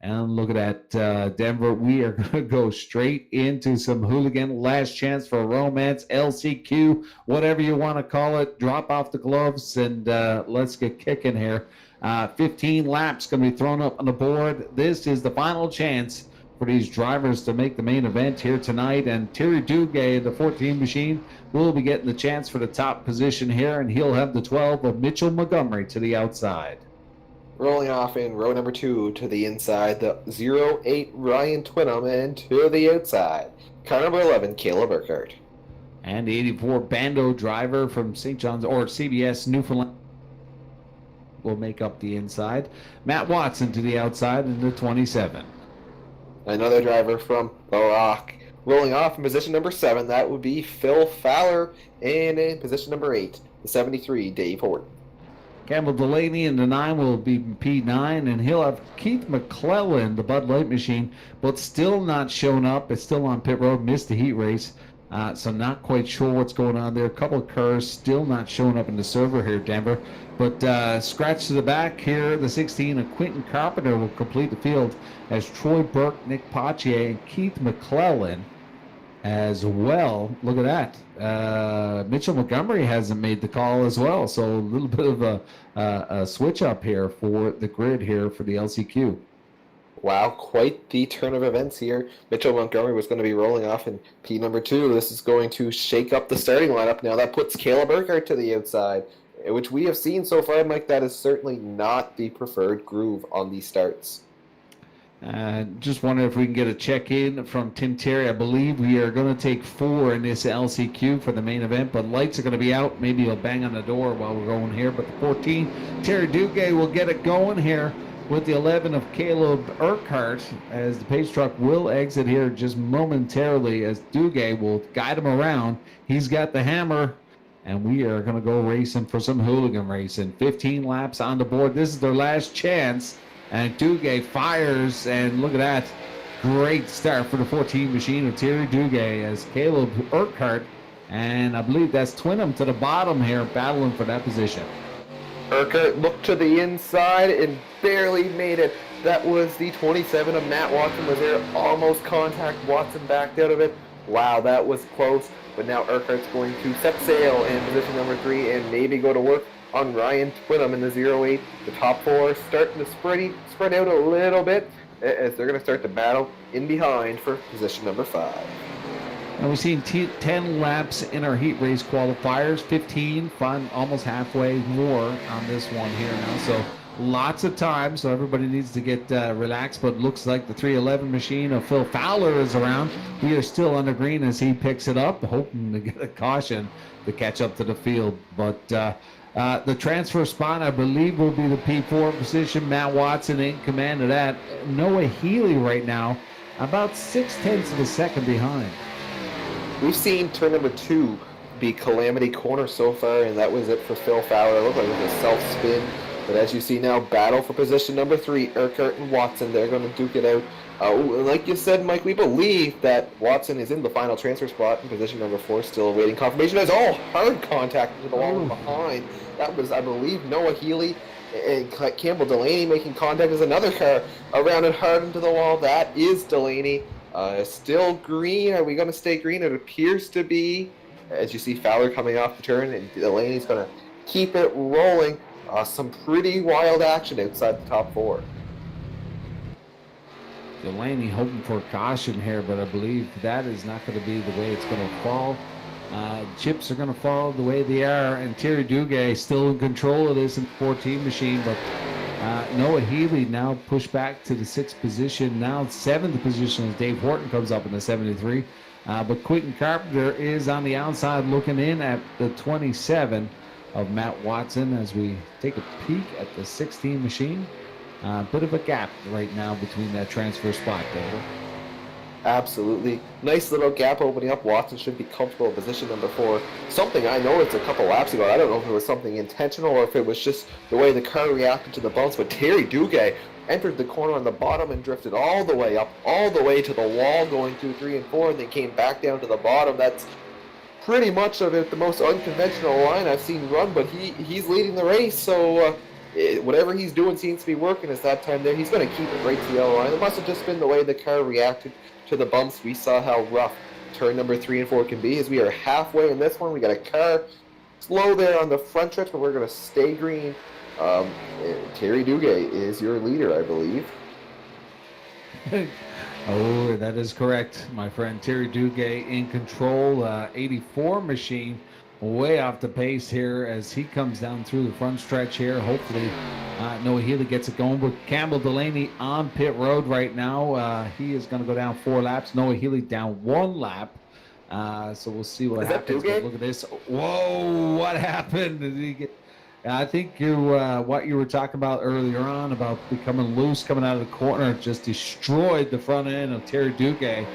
And look at that, Denver. We are going to go straight into some hooligan. Last chance for romance, LCQ, whatever you want to call it. Drop off the gloves and let's get kicking here. 15 laps going to be thrown up on the board. This is the final chance for these drivers to make the main event here tonight. And Terry Duguay, the 14 machine, will be getting the chance for the top position here. And he'll have the 12 of Mitchell Montgomery to the outside. Rolling off in row number 2 to the inside, the 08 Ryan Twinham, and to the outside, car number 11, Caleb Urquhart. And the 84 Bando driver from St. John's, or CBS Newfoundland, will make up the inside. Matt Watson to the outside in the 27. Another driver from the Rock. Rolling off in position number 7, that would be Phil Fowler, and in position number 8, the 73, Dave Horton. Campbell Delaney in the 9 will be P9, and he'll have Keith McClellan, the Bud Light machine, but still not shown up. It's still on pit road, missed the heat race, so not quite sure what's going on there. A couple of cars still not showing up in the server here, Denver. But scratch to the back here, the 16 of Quentin Carpenter will complete the field as Troy Burke, Nick Pachier, and Keith McClellan as well. Look at that. Mitchell Montgomery hasn't made the call as well, so a little bit of a switch up here for the grid here for the LCQ. Wow, quite the turn of events here. Mitchell Montgomery was going to be rolling off in P number 2. This is going to shake up the starting lineup. Now that puts Caleb Urquhart to the outside, which we have seen so far, Mike. That is certainly not the preferred groove on these starts. Just wondering if we can get a check-in from Tim Terry. I believe we are going to take 4 in this LCQ for the main event, but lights are going to be out. Maybe he'll bang on the door while we're going here. But the 14, Terry Duguay will get it going here with the 11 of Caleb Urquhart, as the pace truck will exit here just momentarily as Duguay will guide him around. He's got the hammer, and we are going to go racing for some hooligan racing. 15 laps on the board. This is their last chance. And Duguay fires, and look at that. Great start for the 14 machine of Terry Duguay as Caleb Urquhart, and I believe that's Twinham to the bottom here, battling for that position. Urquhart looked to the inside and barely made it. That was the 27 of Matt Watson was there. Almost contact. Watson backed out of it. Wow, that was close. But now Urquhart's going to set sail in position number 3 and maybe go to work on Ryan Twinham in the 08. The top 4 starting to spread out a little bit as they're going to start to battle in behind for position number 5. And we've seen 10 laps in our heat race qualifiers, 15, fun, almost halfway more on this one here now. So lots of time, so everybody needs to get relaxed, but looks like the 311 machine of Phil Fowler is around. We are still under green as he picks it up, hoping to get a caution to catch up to the field. But the transfer spot, I believe, will be the P4 position. Matt Watson in command of that. Noah Healy right now, about 0.6 of a second behind. We've seen turn number 2 be Calamity Corner so far, and that was it for Phil Fowler. It looked like it was a self-spin. But as you see now, battle for position number 3, Urquhart and Watson. They're going to duke it out. Like you said, Mike, we believe that Watson is in the final transfer spot in position number 4, still awaiting confirmation. That's all hard contact into the wall behind. That was, I believe, Noah Healy and Campbell Delaney making contact as another car around and hard into the wall. That is Delaney. Still green. Are we going to stay green? It appears to be. As you see Fowler coming off the turn, and Delaney's going to keep it rolling. Some pretty wild action outside the top 4. Delaney hoping for caution here, but I believe that is not going to be the way it's going to fall. Chips are going to fall the way they are, and Terry Duguay still in control of this in the 14 machine, but Noah Healy now pushed back to the 6th position, now 7th position as Dave Horton comes up in the 73. But Quentin Carpenter is on the outside looking in at the 27 of Matt Watson as we take a peek at the 16 machine. Bit of a gap right now between that transfer spot there. Absolutely. Nice little gap opening up. Watson should be comfortable in position number 4. Something I noticed a couple laps ago, I don't know if it was something intentional or if it was just the way the car reacted to the bumps, but Terry Duguay entered the corner on the bottom and drifted all the way up, all the way to the wall going through 3 and 4, and then came back down to the bottom. That's pretty much of it, the most unconventional line I've seen run, but he's leading the race, so whatever he's doing seems to be working. As that time there, he's going to keep it right to the yellow line. It must have just been the way the car reacted to the bumps. We saw how rough turn number 3 and 4 can be, as we are halfway in this one. We got a car slow there on the front stretch, but we're going to stay green. Terry Duguay is your leader, I believe. Oh, that is correct, my friend. Terry Duguay in control. 84 machine way off the pace here as he comes down through the front stretch here. Hopefully Noah Healy gets it going. But Campbell Delaney on pit road right now. He is going to go down 4 laps. Noah Healy down 1 lap. So we'll see what happens. But look at this. Whoa, what happened? Did he get... I think what you were talking about earlier on about becoming loose coming out of the corner just destroyed the front end of Terry Duguay.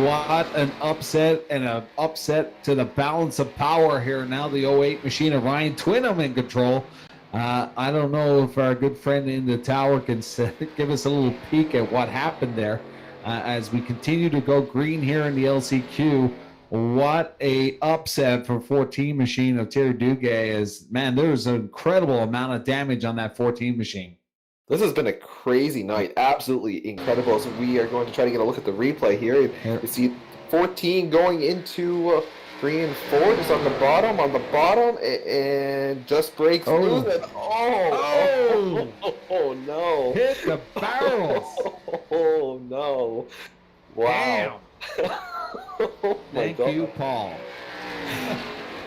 What an upset, and an upset to the balance of power here. Now the 08 machine of Ryan Twinham in control. I don't know if our good friend in the tower can give us a little peek at what happened there as we continue to go green here in the LCQ. What a upset for 14 machine of Terry Duguay. As man, there's an incredible amount of damage on that 14 machine. This has been a crazy night, absolutely incredible. So we are going to try to get a look at the replay here. You see 14 going into 3 and 4, just on the bottom, and just breaks through. And oh no! Hit the barrels. Oh no! Wow! Oh, Thank you, Paul.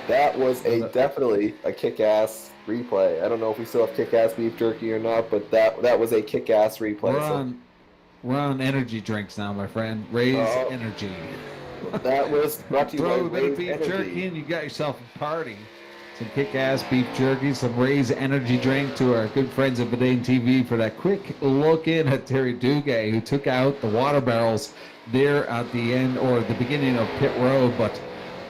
That was definitely a kick-ass replay. I don't know if we still have kick-ass beef jerky or not, but that was a kick-ass replay. We're on energy drinks now, my friend. Raise energy. That was brought to you by Throw the Raise beef Energy. jerky and you got yourself a party. Some kick-ass beef jerky, some Raise energy drink to our good friends at Vidane TV for that quick look in at Terry Duguay, who took out the water barrels there at the end or the beginning of pit road. But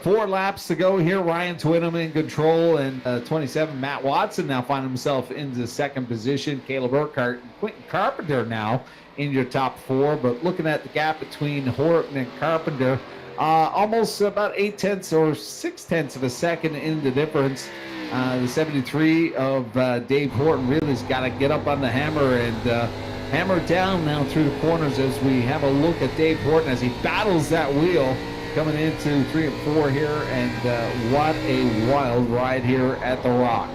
4 laps to go here. Ryan Twinham in control, and 27 Matt Watson now finding himself into 2nd position. Caleb Urquhart and Quentin Carpenter now in your top 4. But looking at the gap between Horton and Carpenter, almost about 0.8 or 0.6 of a second in the difference. The 73 of Dave Horton really has got to get up on the hammer and hammer down now through the corners as we have a look at Dave Horton as he battles that wheel. coming into 3 and 4 here, and what a wild ride here at the Rock.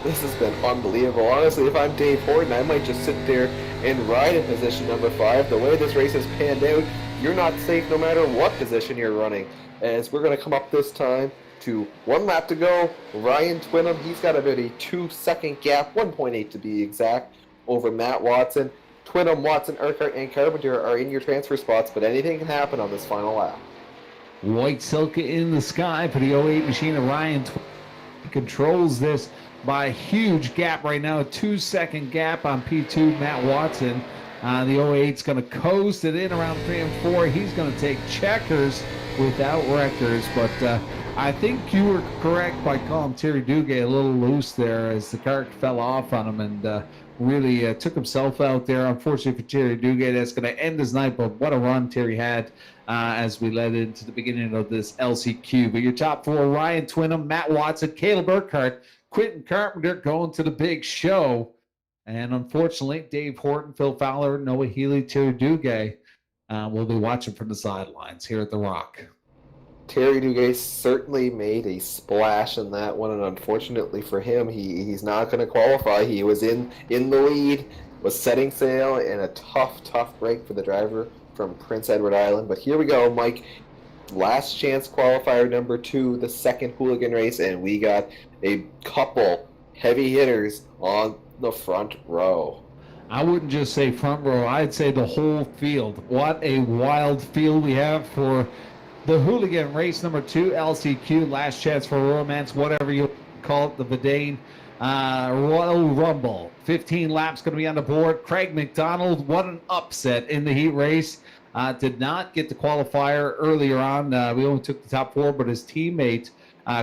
This has been unbelievable. Honestly, if I'm Dave Horton, I might just sit there and ride in position number 5. The way this race has panned out, you're not safe no matter what position you're running. As we're going to come up this time to 1 lap to go. Ryan Twinham, he's got about a 2-second gap, 1.8 to be exact, over Matt Watson. Twinham, Watson, Urquhart, and Carpenter are in your transfer spots, but anything can happen on this final lap. White silk in the sky for the 08 machine of Ryan Twinham. Controls this by a huge gap right now, a 2-second gap on P2 Matt Watson. The 08's going to coast it in around 3 and 4. He's going to take checkers without wreckers, but I think you were correct by calling Terry Duguay a little loose there as the car fell off on him and really took himself out there. Unfortunately for Terry Duguay, that's going to end his night, but what a run Terry had as we led into the beginning of this LCQ. But your top 4, Ryan Twinham, Matt Watson, Caleb Urquhart, Quentin Carpenter going to the big show. And unfortunately, Dave Horton, Phil Fowler, Noah Healy, Terry Duguay will be watching from the sidelines here at the Rock. Terry Duguay certainly made a splash in that one, and unfortunately for him, he's not going to qualify. He was in the lead, was setting sail, and a tough break for the driver from Prince Edward Island. But here we go, Mike. Last chance qualifier number 2, the second hooligan race, and we got a couple heavy hitters on the front row. I wouldn't just say front row, I'd say the whole field. What a wild field we have for the hooligan race number 2, LCQ, last chance for romance, whatever you call it, the Vidane Royal Rumble. 15 laps going to be on the board. Craig McDonald, what an upset in the heat race. Did not get the qualifier earlier on. We only took the top 4, but his teammate,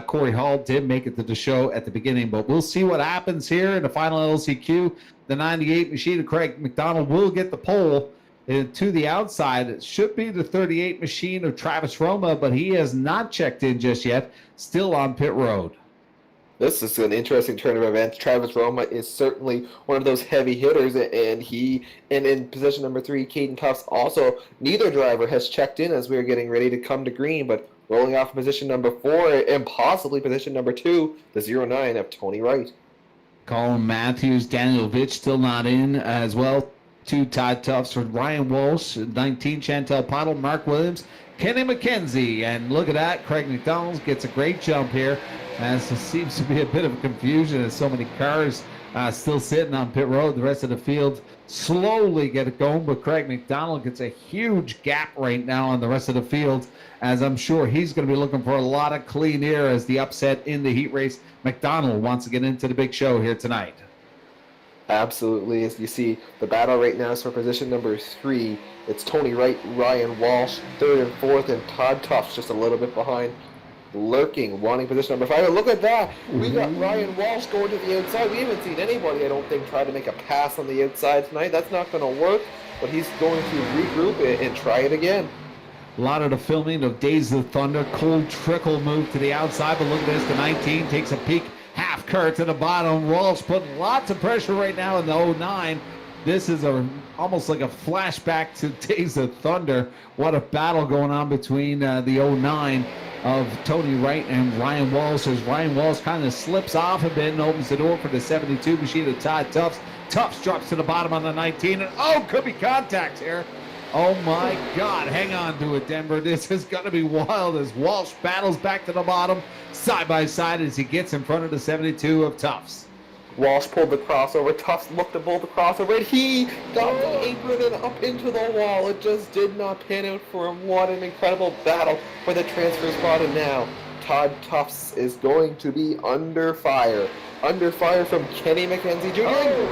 Corey Hall, did make it to the show at the beginning. But we'll see what happens here in the final LCQ. The 98 machine of Craig McDonald will get the pole to the outside. It should be the 38 machine of Travis Roma, but he has not checked in just yet. Still on pit road. This is an interesting turn of events. Travis Roma is certainly one of those heavy hitters, and in position number 3, Caden Tufts also. Neither driver has checked in as we are getting ready to come to green, but rolling off position number 4 and possibly position number 2, the 09 of Tony Wright. Colin Matthews, Daniel Vitch still not in as well. 2 Todd Tufts for Ryan Walsh, 19 Chantel Pottle, Mark Williams, Kenny McKenzie, and look at that, Craig McDonald gets a great jump here. As there seems to be a bit of confusion as so many cars still sitting on pit road. The rest of the field slowly get it going, but Craig McDonald gets a huge gap right now on the rest of the field, as I'm sure he's going to be looking for a lot of clean air as the upset in the heat race. McDonald wants to get into the big show here tonight. Absolutely. As you see, the battle right now is for position number 3. It's Tony Wright, Ryan Walsh, 3rd and 4th, and Todd Tufts just a little bit behind, lurking, wanting position number 5. And look at that. We got Ryan Walsh going to the outside. We haven't seen anybody, I don't think, try to make a pass on the outside tonight. That's not going to work, but he's going to regroup and try it again. A lot of the filming of Days of Thunder. Cold Trickle move to the outside, but look at this. The 19 takes a peek. Half car to the bottom. Walsh putting lots of pressure right now in the 09. This is almost like a flashback to Days of Thunder. What a battle going on between the 09 of Tony Wright and Ryan Walsh, as Ryan Walsh kind of slips off a bit and opens the door for the 72 machine of Todd Tufts. Tufts drops to the bottom on the 19, and could be contact here. Oh my God, hang on to it, Denver. This is going to be wild as Walsh battles back to the bottom, side by side as he gets in front of the 72 of Tufts. Walsh pulled the crossover. Tufts looked to pull the crossover, and he got the apron and up into the wall. It just did not pan out for him. What an incredible battle for the transfer spot, and now Todd Tufts is going to be under fire. Under fire from Kenny McKenzie Jr.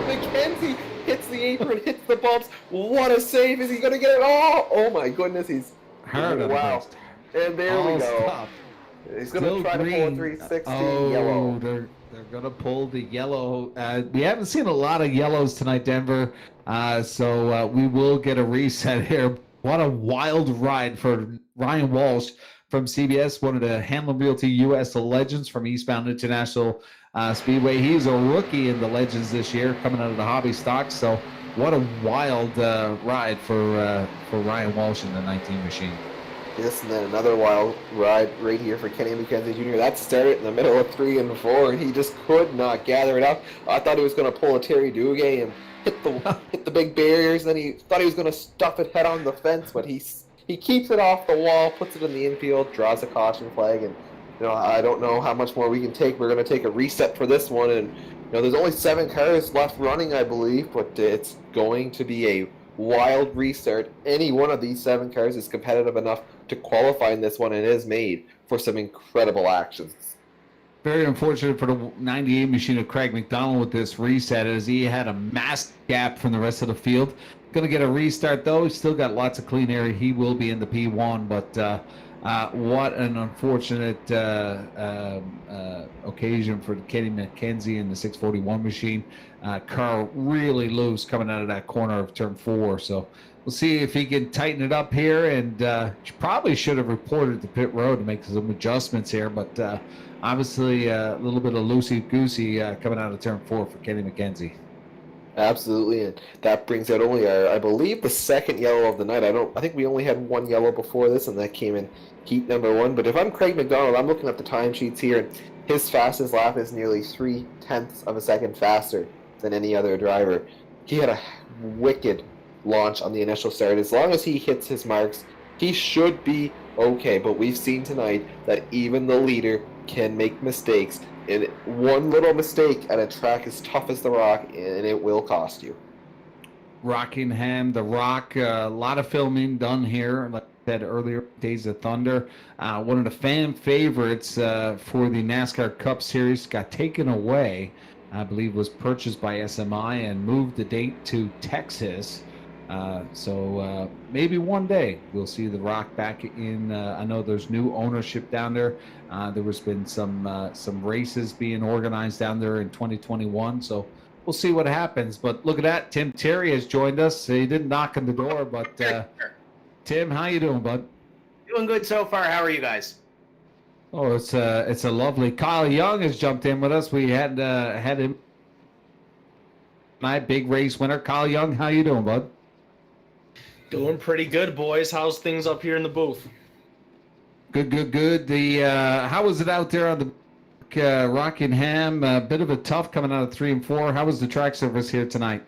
McKenzie hits the apron, hits the bumps. What a save. Is he going to get it? Oh my goodness. He's wow. And there we go. Stop. He's going to try to pull a 360 yellow. They're going to pull the yellow. We haven't seen a lot of yellows tonight, Denver, so we will get a reset here. What a wild ride for Ryan Walsh from CBS, one of the Hanlon Realty U.S. legends from Eastbound International Speedway. He's a rookie in the Legends this year, coming out of the hobby stock. So what a wild ride for Ryan Walsh in the 19 machine. Yes, and then another wild ride right here for Kenny McKenzie Jr. That started in the middle of 3 and 4, and he just could not gather it up. I thought he was going to pull a Terry Duguay and hit the big barriers. Then he thought he was going to stuff it head on the fence, but he keeps it off the wall, puts it in the infield, draws a caution flag, and I don't know how much more we can take. We're going to take a reset for this one, and there's only 7 cars left running, I believe, but it's going to be a wild restart. Any one of these 7 cars is competitive enough to qualify in this one and is made for some incredible actions. Very unfortunate for the 98 machine of Craig McDonald with this reset, as he had a massive gap from the rest of the field. Going to get a restart, though. He's still got lots of clean air. He will be in the P1, but what an unfortunate occasion for Kenny McKenzie in the 641 machine. Car really loose coming out of that corner of turn 4. So we'll see if he can tighten it up here, and probably should have reported the pit road to make some adjustments here, but obviously a little bit of loosey-goosey coming out of turn 4 for Kenny McKenzie. Absolutely, and that brings out only I believe the second yellow of the night. I think we only had 1 yellow before this, and that came in heat number 1. But if I'm Craig McDonald, I'm looking at the timesheets here, and his fastest lap is nearly 0.3 of a second faster than any other driver. He had a wicked launch on the initial start. As long as he hits his marks, he should be okay. But we've seen tonight that even the leader can make mistakes. And one little mistake at a track as tough as the Rock, and it will cost you. Rockingham, the Rock, a lot of filming done here, like I said earlier, Days of Thunder. One of the fan favorites for the NASCAR Cup Series got taken away, I believe was purchased by SMI and moved the date to Texas. So maybe one day we'll see the Rock back in. I know there's new ownership down there. There was been some races being organized down there in 2021. So we'll see what happens. But look at that, Tim Terry has joined us. He didn't knock on the door, but Tim, how you doing, bud? Doing good so far. How are you guys? Oh, it's a lovely. Kyle Young has jumped in with us. We had him. My big race winner, Kyle Young. How you doing, bud? Doing pretty good, boys. How's things up here in the booth? Good. The how was it out there on the Rockingham? A bit of a tough coming out of 3 and 4. How was the track surface here tonight?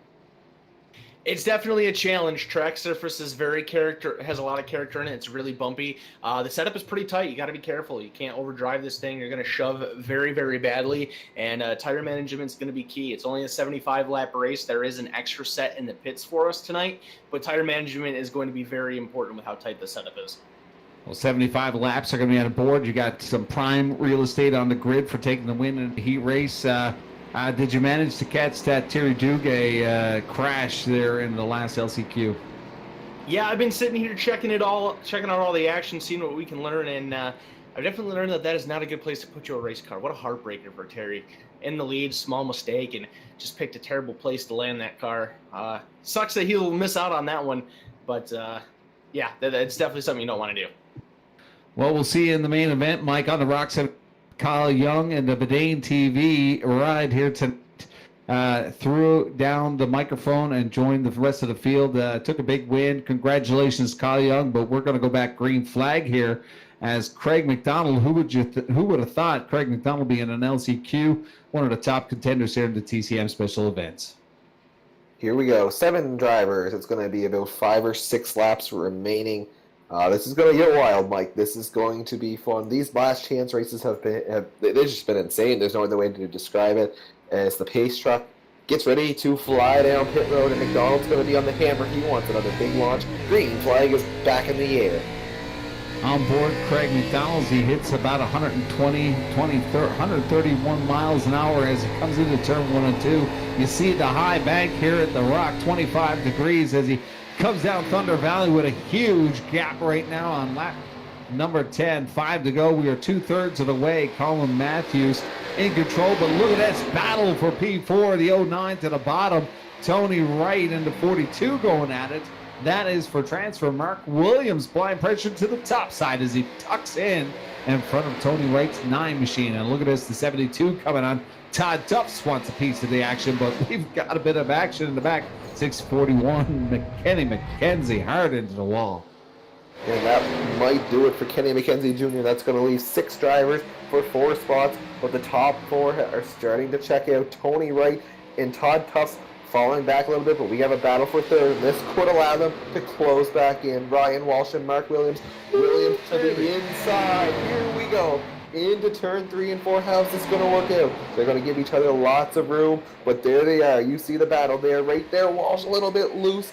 It's definitely a challenge. Track surface is has a lot of character in it. It's really bumpy. The setup is pretty tight. You got to be careful. You can't overdrive this thing. You're going to shove very, very badly, and tire management is going to be key. It's only a 75-lap race. There is an extra set in the pits for us tonight, but tire management is going to be very important with how tight the setup is. Well, 75 laps are going to be on board. You got some prime real estate on the grid for taking the win in the heat race. Did you manage to catch that Terry Duguay crash there in the last LCQ? Yeah, I've been sitting here checking out all the action, seeing what we can learn, and I've definitely learned that is not a good place to put your race car. What a heartbreaker for Terry. In the lead, small mistake, and just picked a terrible place to land that car. Sucks that he'll miss out on that one, but yeah, that's definitely something you don't want to do. Well, we'll see you in the main event. Mike on the Rock Center. Kyle Young and the Vidane TV ride here tonight. Threw down the microphone and joined the rest of the field. Took a big win. Congratulations, Kyle Young. But we're going to go back green flag here as Craig McDonald. Who would have thought Craig McDonald being an LCQ, one of the top contenders here in the TCM Special Events? Here we go. 7 drivers. It's going to be about 5 or 6 laps remaining. This is going to get wild, Mike. This is going to be fun. These last chance races they've just been insane. There's no other way to describe it. As the pace truck gets ready to fly down pit road, and McDonald's going to be on the hammer. He wants another big launch. Green flag is back in the air. On board Craig McDonald, he hits about 131 miles an hour as he comes into turn 1 and 2. You see the high bank here at the Rock, 25 degrees as he comes down Thunder Valley with a huge gap right now on lap number 10. 5 to go. We are 2/3 of the way. Colin Matthews in control, but look at this battle for P4. The 09 to the bottom. Tony Wright into 42 going at it. That is for transfer. Mark Williams blind pressure to the top side as he tucks in front of Tony Wright's 9 machine. And look at this, the 72 coming on. Todd Duffs wants a piece of the action, but we've got a bit of action in the back. 641, Kenny McKenzie hard into the wall. And that might do it for Kenny McKenzie Jr. That's going to leave 6 drivers for 4 spots, but the top 4 are starting to check out. Tony Wright and Todd Tufts falling back a little bit, but we have a battle for 3rd. This could allow them to close back in. Ryan Walsh and Mark Williams. Williams to the inside. Here we go. Into turn 3 and 4. How's this going to work out? They're going to give each other lots of room, but there they are. You see the battle there, right there. Walsh a little bit loose.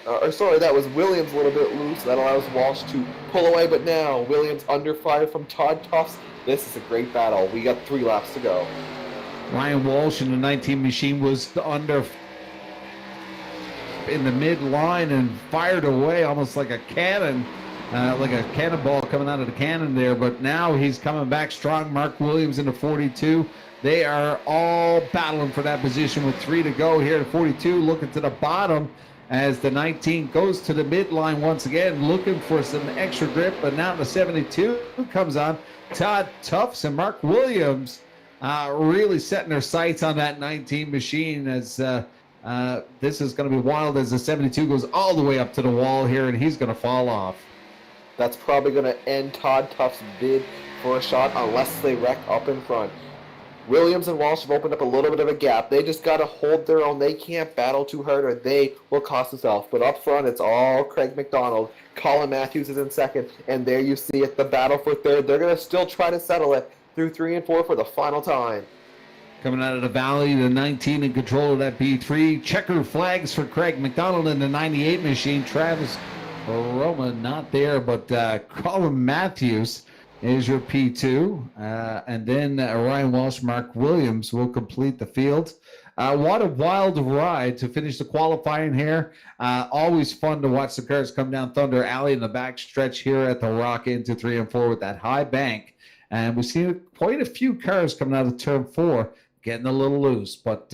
That was Williams a little bit loose. That allows Walsh to pull away, but now Williams under fire from Todd Tufts. This is a great battle. We got 3 laps to go. Ryan Walsh in the 19 machine was under in the mid-line and fired away almost like a cannon, like a cannonball coming out of the cannon there, but now he's coming back strong. Mark Williams in the 42. They are all battling for that position with 3 to go here at 42, looking to the bottom as the 19 goes to the midline once again, looking for some extra grip, but now the 72 comes on. Todd Tufts and Mark Williams really setting their sights on that 19 machine as this is going to be wild as the 72 goes all the way up to the wall here, and he's going to fall off. That's probably going to end Todd Tufts' bid for a shot unless they wreck up in front. Williams and Walsh have opened up a little bit of a gap. They just got to hold their own. They can't battle too hard or they will cost themselves. But up front, it's all Craig McDonald. Colin Matthews is in 2nd. And there you see it, the battle for 3rd. They're going to still try to settle it through 3 and 4 for the final time. Coming out of the valley, the 19 in control of that B3. Checker flags for Craig McDonald in the 98 machine. Travis Roma not there, but Colin Matthews is your P2. And then Ryan Walsh, Mark Williams will complete the field. What a wild ride to finish the qualifying here. Always fun to watch the cars come down Thunder Alley in the back stretch here at the Rock into 3 and 4 with that high bank. And we've seen quite a few cars coming out of turn 4 getting a little loose. But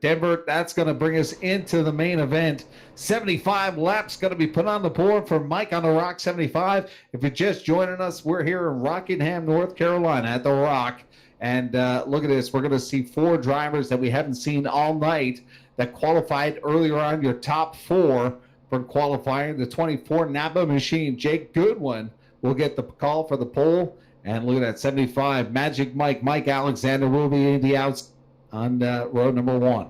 Denver, that's going to bring us into the main event. 75 laps going to be put on the board for Mike on the Rock 75. If you're just joining us, we're here in Rockingham, North Carolina at the Rock. And look at this. We're going to see 4 drivers that we haven't seen all night that qualified earlier on. Your top 4 for qualifying. The 24 Napa machine, Jake Goodwin, will get the call for the pole. And look at that, 75, Magic Mike Alexander will be in the outs on row number 1.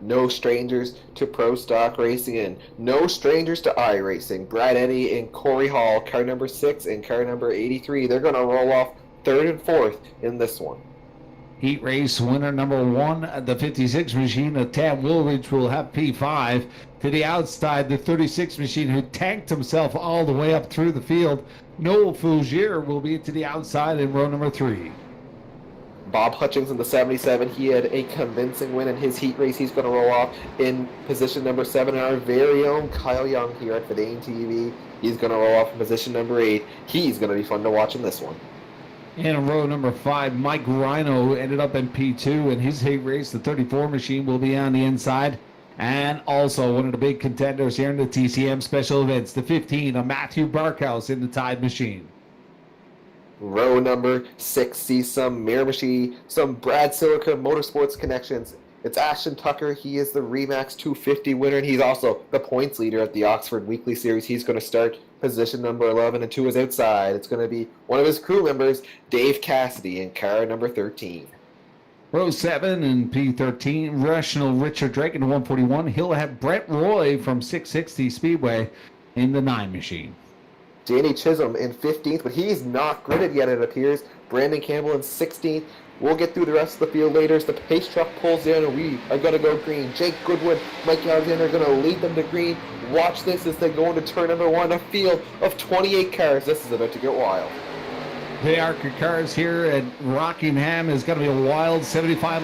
No strangers to Pro Stock Racing and no strangers to iRacing. Brad Eddy and Corey Hall, car number 6 and car number 83. They're going to roll off 3rd and 4th in this one. Heat race winner number 1, the 56 machine of Tam Woolridge will have P5. To the outside, the 36 machine who tanked himself all the way up through the field. Noel Fougere will be to the outside in row number 3. Bob Hutchings in the 77, he had a convincing win in his heat race. He's going to roll off in position number 7. Our very own Kyle Young here at Vidane TV, he's going to roll off in position number 8. He's going to be fun to watch in this one. In row number 5, Mike Rhino ended up in P2 in his heat race. The 34 machine will be on the inside. And also one of the big contenders here in the TCM Special Events, the 15 of Matthew Barkhouse in the Tide machine. Row number 6 sees some Mirror Machine, some Brad Silica Motorsports connections. It's Ashton Tucker. He is the Remax 250 winner, and he's also the points leader at the Oxford Weekly Series. He's going to start position number 11, and to his outside, it's going to be one of his crew members, Dave Cassidy, in car number 13. Row 7 and P13, Rational Richard Drake in the 141. He'll have Brent Roy from 660 Speedway in the 9 machine. Danny Chisholm in 15th, but he's not gridded yet, it appears. Brandon Campbell in 16th. We'll get through the rest of the field later as the pace truck pulls in and we are going to go green. Jake Goodwin, Mike Alexander are going to lead them to green. Watch this as they go into turn number 1, a field of 28 cars. This is about to get wild. The ARCA cars here at Rockingham is going to be a wild 75.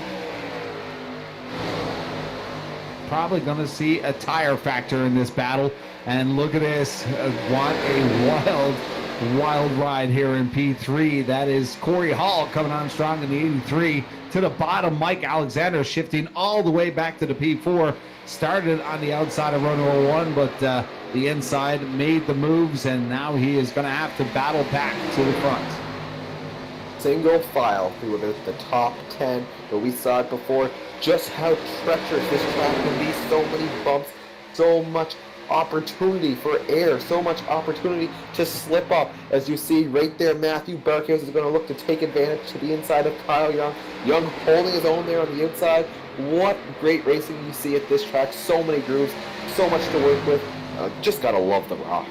Probably going to see a tire factor in this battle. And look at this. What a wild ride here in P3. That is Corey Hall coming on strong in the 83. To the bottom, Mike Alexander shifting all the way back to the P4. Started on the outside of row number 1, but the inside made the moves, and now he is going to have to battle back to the front. Single file through about the top 10, but we saw it before, just how treacherous this track can be. So many bumps, so much opportunity for air, so much opportunity to slip up. As you see right there, Matthew Barkhouse is going to look to take advantage to the inside of Kyle Young. Young holding his own there on the inside. What great racing you see at this track. So many grooves, so much to work with. Just got to love the rock.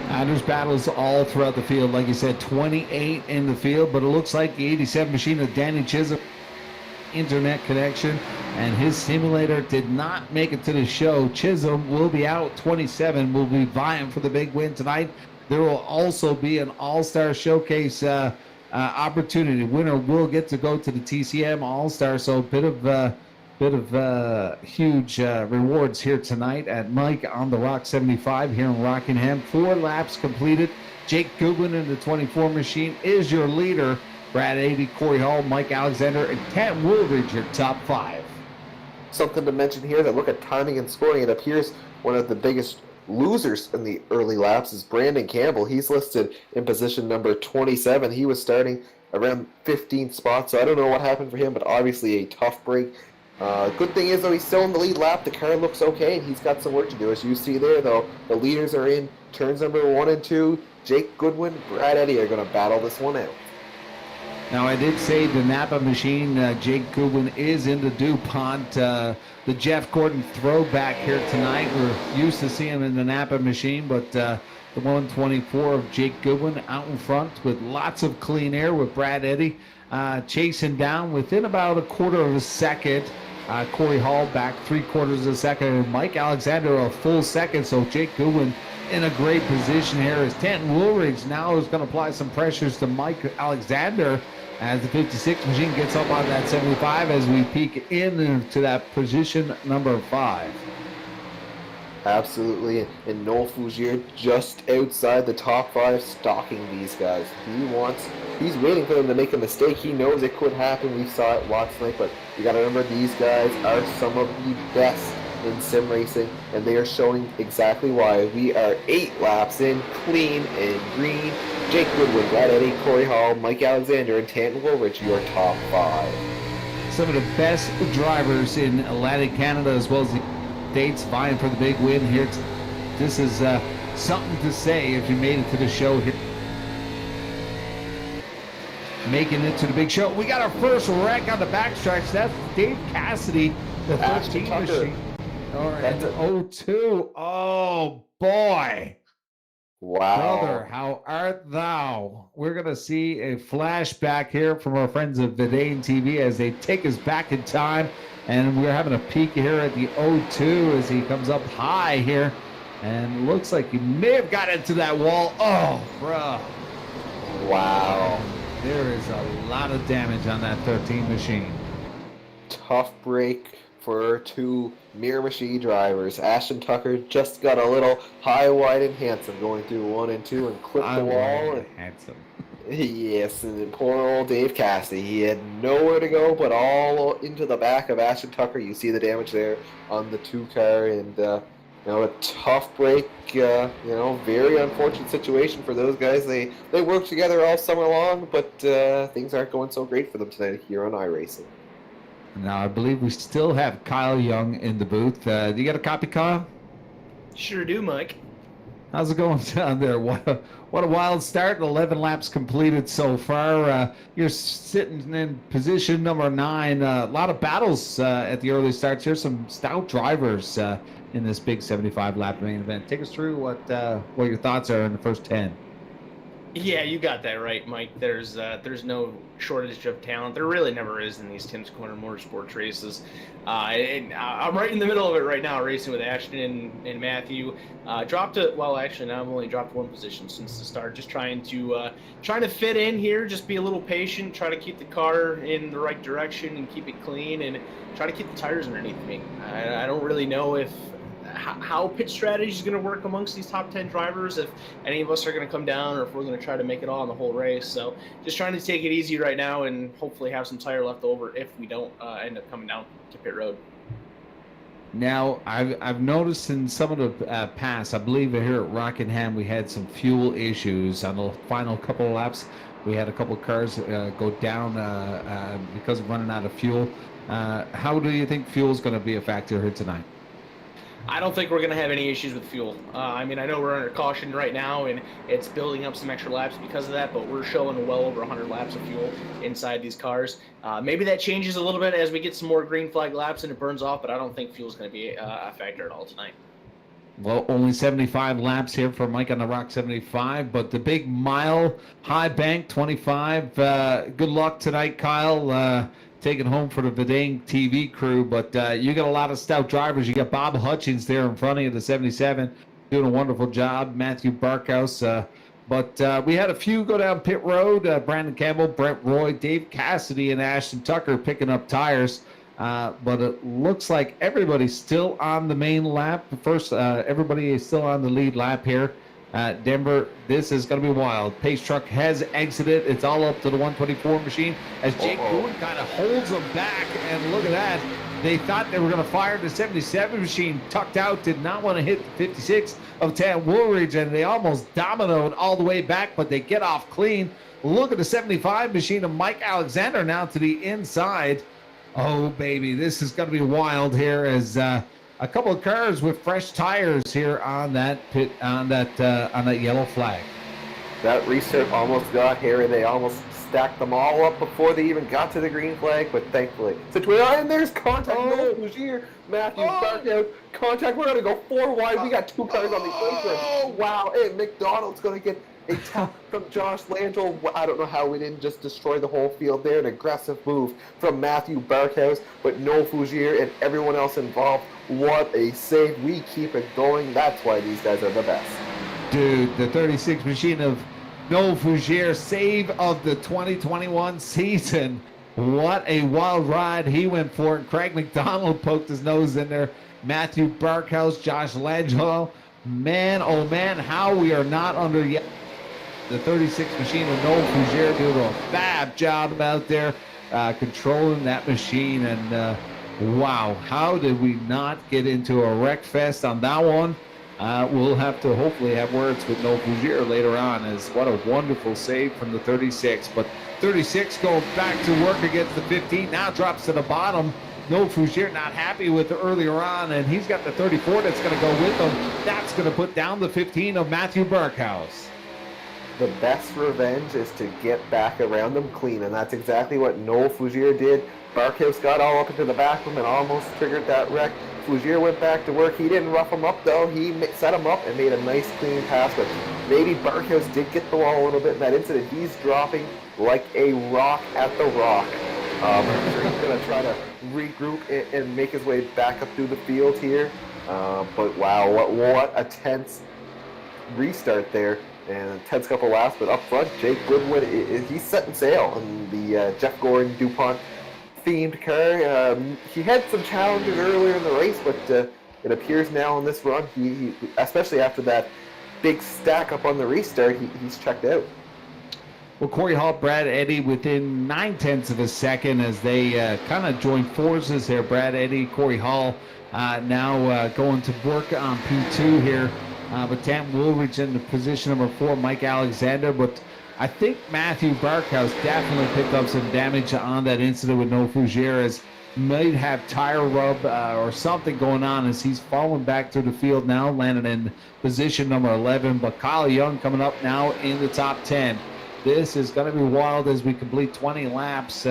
There's battles all throughout the field. Like you said, 28 in the field, but it looks like the 87 machine of Danny Chisholm internet connection, and his simulator did not make it to the show. Chisholm will be out. 27 will be vying for the big win tonight. There will also be an all-star showcase opportunity. Winner will get to go to the TCM All-Star, so a bit of huge rewards here tonight at Mike on the Rock 75 here in Rockingham. 4 laps completed. Jake Goodwin in the 24 machine is your leader. Brad 80, Corey Hall, Mike Alexander, and Ted Woolridge, your top 5. Something to mention here, that look at timing and scoring. It appears one of the biggest losers in the early laps is Brandon Campbell. He's listed in position number 27. He was starting around 15th spot, so I don't know what happened for him, but obviously a tough break. Good thing is, though, he's still in the lead lap. The car looks okay, and he's got some work to do. As you see there, though, the leaders are in turns number 1 and 2. Jake Goodwin, Brad Eddy are going to battle this one out. Now, I did say the Napa machine, Jake Goodwin is in the DuPont. The Jeff Gordon throwback here tonight. We're used to seeing him in the Napa machine, but the 124 of Jake Goodwin out in front with lots of clean air with Brad Eddy chasing down within about a quarter of a second. Corey Hall back 3/4 of a second, and Mike Alexander a full second. So Jake Goodwin in a great position here as Tanton Woolridge now is going to apply some pressures to Mike Alexander as the 56 machine gets up on that 75 as we peek into that position number 5. Absolutely, and Noel Fougere just outside the top 5, stalking these guys. He's waiting for them to make a mistake. He knows it could happen. We saw it last night, but you got to remember, these guys are some of the best in sim racing, and they are showing exactly why. We are 8 laps in, clean and green. Jake Goodwin, Brad Eddy, Corey Hall, Mike Alexander, and Tanton Woolridge, your top 5. Some of the best drivers in Atlantic Canada as well as the States vying for the big win here. This is something to say if you made it to the show here. Making it to the big show. We got our first wreck on the backstretch. That's Dave Cassidy, the 13 machine. All right, that's 02. Oh, boy. Wow. Brother, how art thou? We're going to see a flashback here from our friends of Vidane TV as they take us back in time. And we're having a peek here at the 02 as he comes up high here. And looks like he may have got into that wall. Oh, bro. Wow. There is a lot of damage on that 13 machine. Tough break for 2 Mirror Machine drivers. Ashton Tucker just got a little high, wide, and handsome going through 1 and 2 and clipped the wall. And handsome. Yes, and then poor old Dave Cassidy. He had nowhere to go but all into the back of Ashton Tucker. You see the damage there on the 2 car, and a tough break. Very unfortunate situation for those guys. They worked together all summer long, but things aren't going so great for them tonight here on iRacing. Now, I believe we still have Kyle Young in the booth. Do you got a copy, Kyle? Sure do, Mike. How's it going down there? What a wild start. 11 laps completed so far. You're sitting in position number 9. A lot of battles at the early starts here. Some stout drivers in this big 75-lap main event. Take us through what your thoughts are in the first 10. Yeah, you got that right, Mike. There's no shortage of talent. There really never is in these Tim's Corner Motorsports races. And I'm right in the middle of it right now, racing with Ashton and Matthew. Actually, now I've only dropped 1 position since the start. Just trying to fit in here. Just be a little patient. Try to keep the car in the right direction and keep it clean, and try to keep the tires underneath me. I don't really know how pit strategy is going to work amongst these top 10 drivers, if any of us are going to come down or if we're going to try to make it all in the whole race. So just trying to take it easy right now and hopefully have some tire left over if we don't end up coming down to pit road. Now, I've noticed in some of the past, I believe here at Rockingham, we had some fuel issues on the final couple of laps. We had a couple of cars go down because of running out of fuel. How do you think fuel is going to be a factor here tonight? I don't think we're going to have any issues with fuel. I mean, I know we're under caution right now, and it's building up some extra laps because of that, but we're showing well over 100 laps of fuel inside these cars. Maybe that changes a little bit as we get some more green flag laps and it burns off, but I don't think fuel's going to be a factor at all tonight. Well, only 75 laps here for Mike on the Rock 75, but the big mile high bank 25. Good luck tonight, Kyle. Taking home for the Vidane TV crew, but you got a lot of stout drivers. You got Bob Hutchins there in front of you, the 77, doing a wonderful job. Matthew Barkhouse. But we had a few go down pit road. Brandon Campbell, Brent Roy, Dave Cassidy, and Ashton Tucker picking up tires. But it looks like everybody's still on the main lap. First, everybody is still on the lead lap here. Denver, this is going to be wild. Pace truck has exited. It's all up to the 124 machine as Jake Boone kind of holds them back. And look at that. They thought they were going to fire the 77 machine. Tucked out, did not want to hit the 56 of Tam Woolridge, and they almost dominoed all the way back, but they get off clean. Look at the 75 machine of Mike Alexander now to the inside. Oh, baby, this is going to be wild here as a couple of cars with fresh tires here on that pit, on that yellow flag. That restart almost got here, and they almost stacked them all up before they even got to the green flag, but thankfully. And there's contact. Noel Fougere, Matthew Barkhouse, contact. We're going to go 4 wide. We got 2 cars on the apron. Oh, wow. Hey, McDonald's going to get a tap from Josh Landell. I don't know how we didn't just destroy the whole field there. An aggressive move from Matthew Barkhouse, but Noel Fougere and everyone else involved. What a save. We keep it going. That's why these guys are the best. Dude, the 36 machine of Noel Fougere, save of the 2021 season. What a wild ride he went for. Craig McDonald poked his nose in there. Matthew Barkhouse, Josh Langell. Man, oh man, how we are not under yet. The 36 machine with Noel Fougere doing a fab job out there controlling that machine. And wow, how did we not get into a wreck fest on that one? We'll have to hopefully have words with Noel Fougere later on, as what a wonderful save from the 36. But 36 going back to work against the 15, now drops to the bottom. Noel Fougere not happy with it earlier on, and he's got the 34 that's going to go with him. That's going to put down the 15 of Matthew Barkhouse. The best revenge is to get back around them clean, and that's exactly what Noel Fougere did. Barkhouse got all up into the back of him and almost triggered that wreck. Fougere went back to work. He didn't rough him up, though. He set him up and made a nice, clean pass, but maybe Barkhouse did get the wall a little bit in that incident. He's dropping like a rock at the rock. I'm sure he's going to try to regroup and make his way back up through the field here. But wow, what a tense restart there. And a tense couple laps, but up front, Jake Goodwin, he's setting sail in the Jeff Gordon DuPont themed car. He had some challenges earlier in the race, but it appears now in this run, he especially after that big stack up on the restart, he's checked out. Well, Corey Hall, Brad Eddy within 0.9 of a second as they kind of join forces there. Brad Eddy, Corey Hall now going to work on P2 here. But Tam Woolridge in the position number 4, Mike Alexander. But I think Matthew Barkhouse definitely picked up some damage on that incident with Noel Fougere, as might have tire rub or something going on as he's falling back through the field now, landing in position number 11. But Kyle Young coming up now in the top 10. This is going to be wild as we complete 20 laps.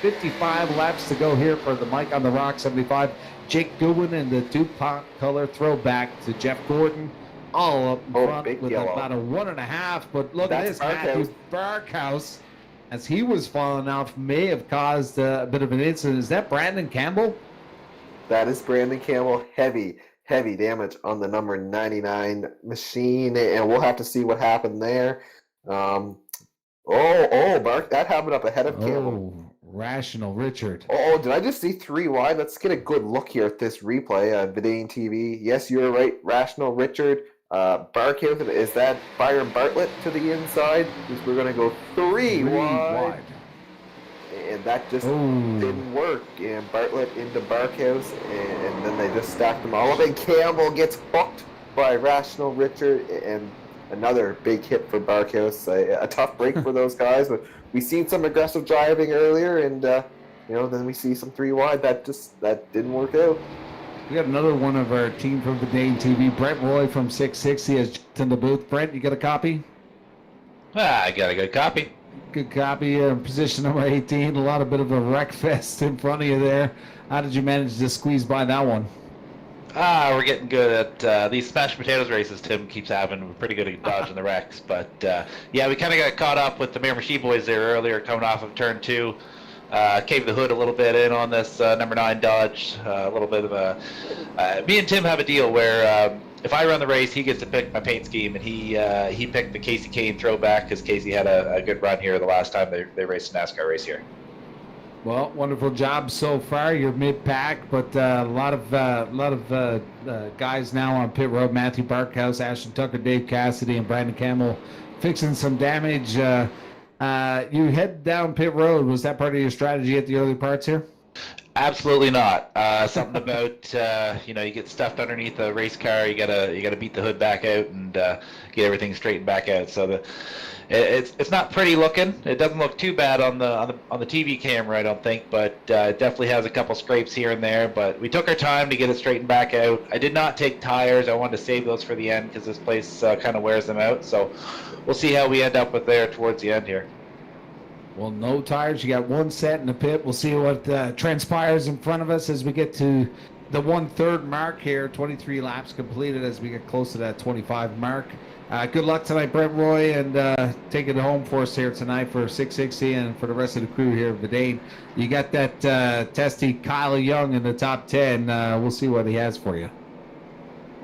55 laps to go here for the Mike on the Rock 75. Jake Goodwin in the DuPont color throwback to Jeff Gordon. All up in front with yellow. About a 1.5. But look at this, Matthew Barkhouse, as he was falling off, may have caused a bit of an incident. Is that Brandon Campbell? That is Brandon Campbell. Heavy damage on the number 99 machine, and we'll have to see what happened there. Bark, that happened up ahead of Campbell. Rational Richard. Did I just see 3 wide? Let's get a good look here at this replay on Vidane TV. Yes, you're right. Rational Richard. Barkhouse, is that Byron Bartlett to the inside? We're going to go 3 wide. And that just didn't work. And Bartlett into Barkhouse, and then they just stacked them all up. And Campbell gets hooked by Rational Richard, and another big hit for Barkhouse. A tough break for those guys, but we've seen some aggressive driving earlier, and then we see some 3 wide. That didn't work out. We got another one of our team from Vidane TV, Brett Roy from 660 has jumped in the booth. Brett, you got a copy? I got a good copy. Good copy. Position number 18. A lot of bit of a wreck fest in front of you there. How did you manage to squeeze by that one? We're getting good at these smashed potatoes races. Tim keeps having. We're pretty good at dodging the wrecks. But yeah, we kind of got caught up with the Miramichi boys there earlier, coming off of turn 2. Caved the hood a little bit in on this number 9 Dodge. A little bit of a. Me and Tim have a deal where if I run the race, he gets to pick my paint scheme, and he picked the Casey Kane throwback because Casey had a good run here the last time they raced a NASCAR race here. Well, wonderful job so far. You're mid-pack, but a lot of guys now on pit road. Matthew Barkhouse, Ashton Tucker, Dave Cassidy, and Brandon Campbell fixing some damage. You head down pit road. Was that part of your strategy at the early parts here? Absolutely not. Something about you get stuffed underneath a race car. You gotta beat the hood back out and get everything straightened back out. So it's not pretty looking. It doesn't look too bad on the TV camera, I don't think, but it definitely has a couple scrapes here and there. But we took our time to get it straightened back out. I did not take tires. I wanted to save those for the end because this place kind of wears them out. So we'll see how we end up with there towards the end here. Well, no tires. You got one set in the pit. We'll see what transpires in front of us as we get to the 1/3 mark here. 23 laps completed as we get close to that 25 mark. Good luck tonight, Brett Roy, and take it home for us here tonight for 660 and for the rest of the crew here at Vidane. You got that testy Kyle Young in the top 10. We'll see what he has for you.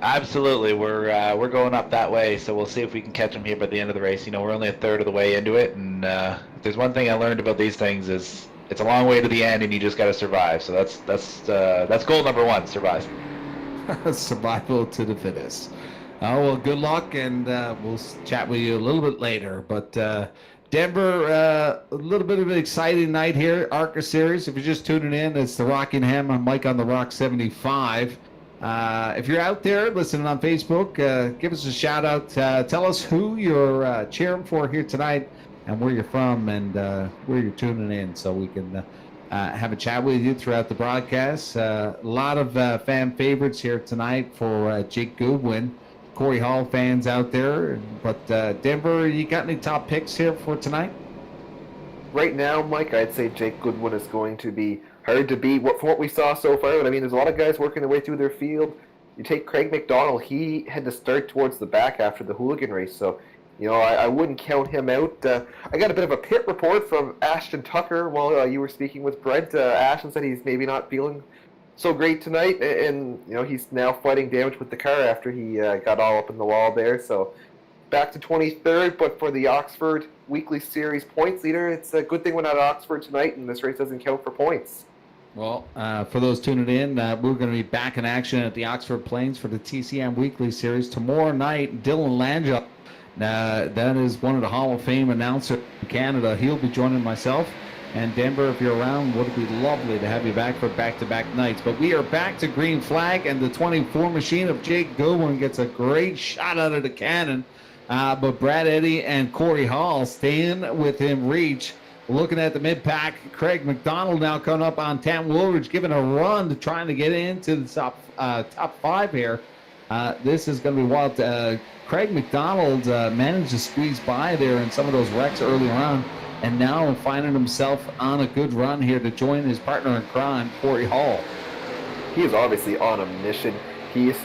Absolutely, we're going up that way, so we'll see if we can catch him here by the end of the race. We're only 1/3 of the way into it, and if there's one thing I learned about these things is it's a long way to the end, and you just got to survive. So that's goal number 1: survive. Survival to the fittest. Well, good luck, and we'll chat with you a little bit later. But Denver, a little bit of an exciting night here, ARCA Series. If you're just tuning in, it's the Rockingham. I'm Mike on the Rock 75. If you're out there listening on Facebook, give us a shout out. Tell us who you're cheering for here tonight and where you're from and where you're tuning in so we can have a chat with you throughout the broadcast. A lot of fan favorites here tonight for Jake Goodwin. Corey Hall fans out there. But Denver, you got any top picks here for tonight? Right now, Mike, I'd say Jake Goodwin is going to be hard to beat from what we saw so far. But I mean, there's a lot of guys working their way through their field. You take Craig McDonald, he had to start towards the back after the hooligan race. So, I wouldn't count him out. I got a bit of a pit report from Ashton Tucker while you were speaking with Brent. Ashton said he's maybe not feeling so great tonight, and he's now fighting damage with the car after he got all up in the wall there. So back to 23rd, but for the Oxford Weekly Series points leader, it's a good thing we're not at Oxford tonight, and this race doesn't count for points. Well, for those tuning in, we're going to be back in action at the Oxford Plains for the TCM Weekly Series tomorrow night. Dylan Langell, that is one of the Hall of Fame announcers in Canada. He'll be joining myself. And Denver, if you're around, would it be lovely to have you back for back-to-back nights. But we are back to green flag, and the 24 machine of Jake Goodwin gets a great shot out of the cannon. But Brad Eddy and Corey Hall staying within reach. Looking at the mid-pack, Craig McDonald now coming up on Tam Woolridge, giving a run to trying to get into the top 5 here. This is going to be wild. Craig McDonald managed to squeeze by there in some of those wrecks earlier on. And now finding himself on a good run here to join his partner in crime, Corey Hall. He is obviously on a mission. He is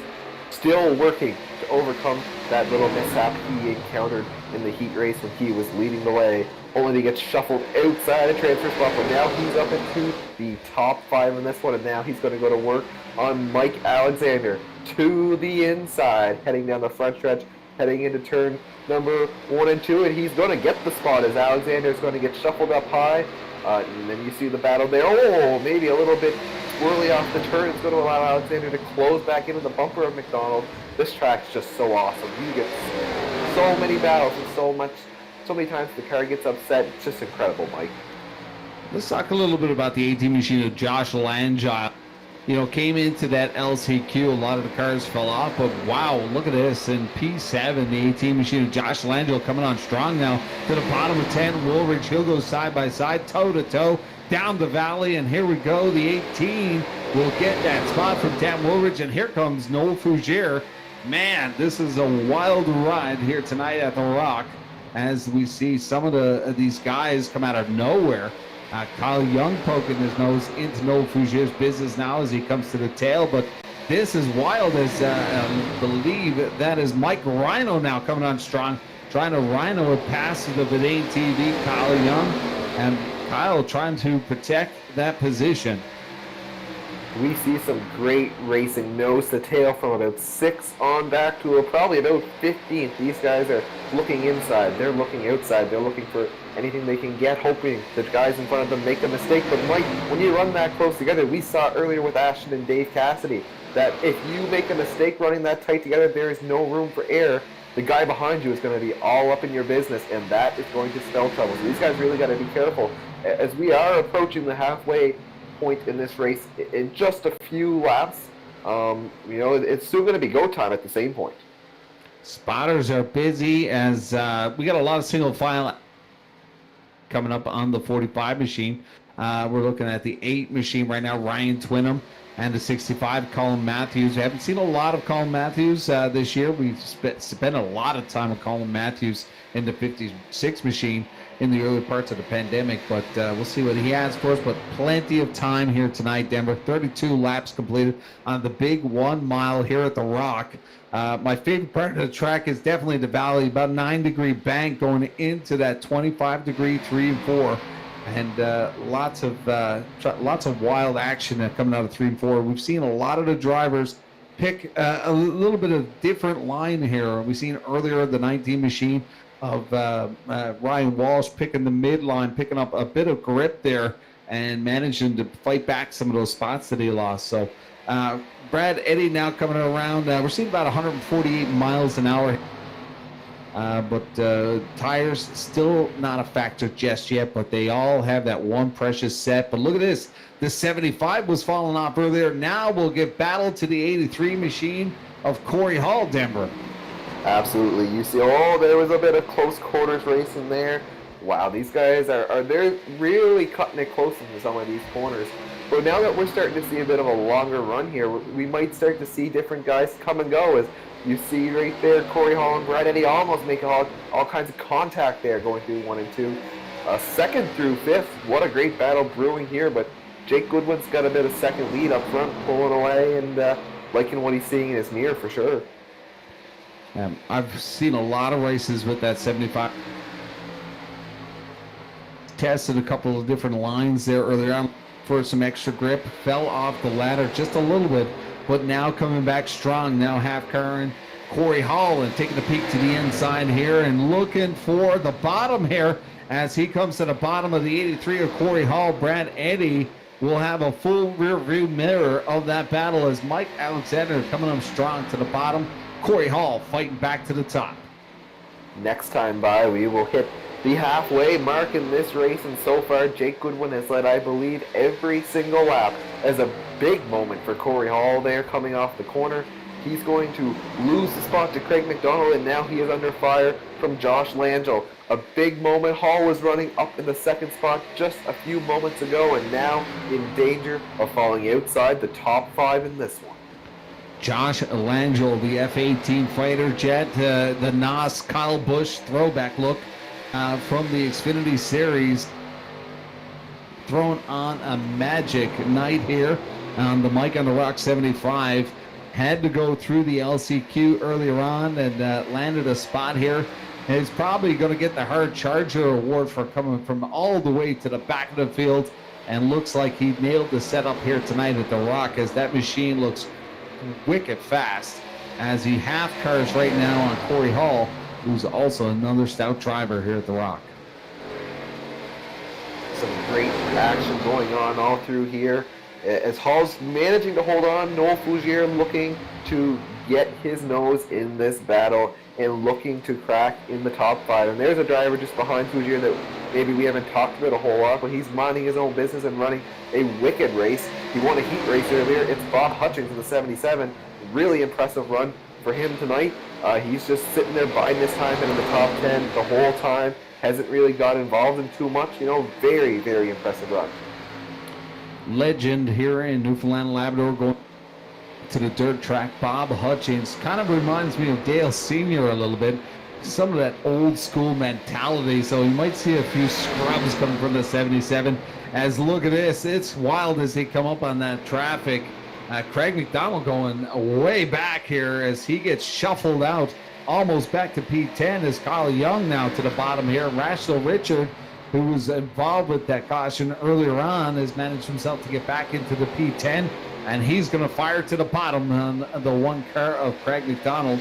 still working to overcome that little mishap he encountered in the heat race when he was leading the way, only to get shuffled outside the transfer spot. But now he's up into the top 5 in this one, and now he's going to go to work on Mike Alexander to the inside, heading down the front stretch, heading into turn number 1 and 2, and he's going to get the spot as Alexander is going to get shuffled up high. And then you see the battle there. Oh, maybe a little bit swirly off the turn. It's going to allow Alexander to close back into the bumper of McDonald. This track's just so awesome. You get so many battles and so many times the car gets upset. It's just incredible, Mike. Let's talk a little bit about the 18 machine of Josh Langell. came into that LCQ. A lot of the cars fell off, but wow, look at this. In P7, the 18 machine of Josh Langell coming on strong now to the bottom of 10. Woolridge, he'll go side by side, toe to toe, down the valley, and here we go. The 18 will get that spot from Dan Woolridge, and here comes Noel Fougere. Man, this is a wild ride here tonight at the Rock as we see some of these guys come out of nowhere. Kyle Young poking his nose into Noel Fougere's business now as he comes to the tail, but this is wild as I believe that is Mike Rhino now coming on strong, trying to rhino it past the Vidane TV, Kyle Young, and Kyle trying to protect that position. We see some great racing nose to tail from about 6 on back to probably about 15th. These guys are looking inside. They're looking outside. They're looking for anything they can get, hoping the guys in front of them make a mistake. But Mike, when you run that close together, we saw earlier with Ashton and Dave Cassidy that if you make a mistake running that tight together, there is no room for error. The guy behind you is going to be all up in your business, and that is going to spell trouble. So these guys really got to be careful. As we are approaching the halfway point in this race in just a few laps, it's still going to be go time at the same point. Spotters are busy as we got a lot of single file coming up on the 45 machine. We're looking at the 8 machine right now, Ryan Twinham, and the 65, Colin Matthews. We haven't seen a lot of Colin Matthews this year. We've spent a lot of time with Colin Matthews in the 56 machine in the early parts of the pandemic, but we'll see what he has for us. But plenty of time here tonight, Denver. 32 laps completed on the big 1 mile here at the Rock. My favorite part of the track is definitely the valley, about 9-degree bank going into that 25-degree 3 and 4, and lots of wild action coming out of 3 and 4. We've seen a lot of the drivers pick a little bit of different line here. We've seen earlier the 19 machine of Ryan Walsh picking the midline, picking up a bit of grip there and managing to fight back some of those spots that he lost. So Brad Eddy now coming around. We're seeing about 148 miles an hour. But tires still not a factor just yet, but they all have that one precious set. But look at this. The 75 was falling off earlier. Now we'll give battle to the 83 machine of Corey Hall, Denver. Absolutely. You see, there was a bit of close quarters racing there. Wow, these guys they're really cutting it close into some of these corners. But now that we're starting to see a bit of a longer run here, we might start to see different guys come and go. As you see right there, Corey Hall and Brad Eddy almost making all kinds of contact there going through 1 and 2. 2nd through 5th, what a great battle brewing here. But Jake Goodwin's got a bit of second lead up front, pulling away and liking what he's seeing in his mirror for sure. I've seen a lot of races with that 75. Tested a couple of different lines there earlier on for some extra grip. Fell off the ladder just a little bit, but now coming back strong. Now half car in Corey Hall and taking a peek to the inside here and looking for the bottom here as he comes to the bottom of the 83 of Corey Hall. Brad Eddy will have a full rear view mirror of that battle as Mike Alexander coming up strong to the bottom. Corey Hall fighting back to the top. Next time by, we will hit the halfway mark in this race, and so far Jake Goodwin has led, I believe, every single lap. As a big moment for Corey Hall there coming off the corner. He's going to lose the spot to Craig McDonald, and now he is under fire from Josh Langell. A big moment. Hall was running up in the 2nd spot just a few moments ago, and now in danger of falling outside the top 5 in this one. Josh Langell, the F-18 fighter jet, the NOS Kyle Busch throwback look from the Xfinity Series, thrown on a magic night here on the Mike on the Rock 75. Had to go through the LCQ earlier on and landed a spot here. He's probably going to get the Hard Charger Award for coming from all the way to the back of the field, and looks like he nailed the setup here tonight at the Rock as that machine looks wicked fast as he half cars right now on Corey Hall, who's also another stout driver here at the Rock. Some great action going on all through here as Hall's managing to hold on. Noel Fougere looking to get his nose in this battle and looking to crack in the top 5. And there's a driver just behind Fougere that maybe we haven't talked about a whole lot, but he's minding his own business and running a wicked race. He won a heat race earlier. It's Bob Hutchings in the 77. Really impressive run for him tonight. He's just sitting there biding his time in the top 10 the whole time. Hasn't really got involved in too much. Very, very impressive run. Legend here in Newfoundland, Labrador, going to the dirt track. Bob Hutchings kind of reminds me of Dale Sr. a little bit. Some of that old school mentality. So you might see a few scrubs coming from the 77. As look at this, it's wild as they come up on that traffic. Craig McDonald going way back here as he gets shuffled out almost back to P10 as Kyle Young now to the bottom here. Rachel Richard, who was involved with that caution earlier on, has managed himself to get back into the P10, and he's going to fire to the bottom on the one car of Craig McDonald.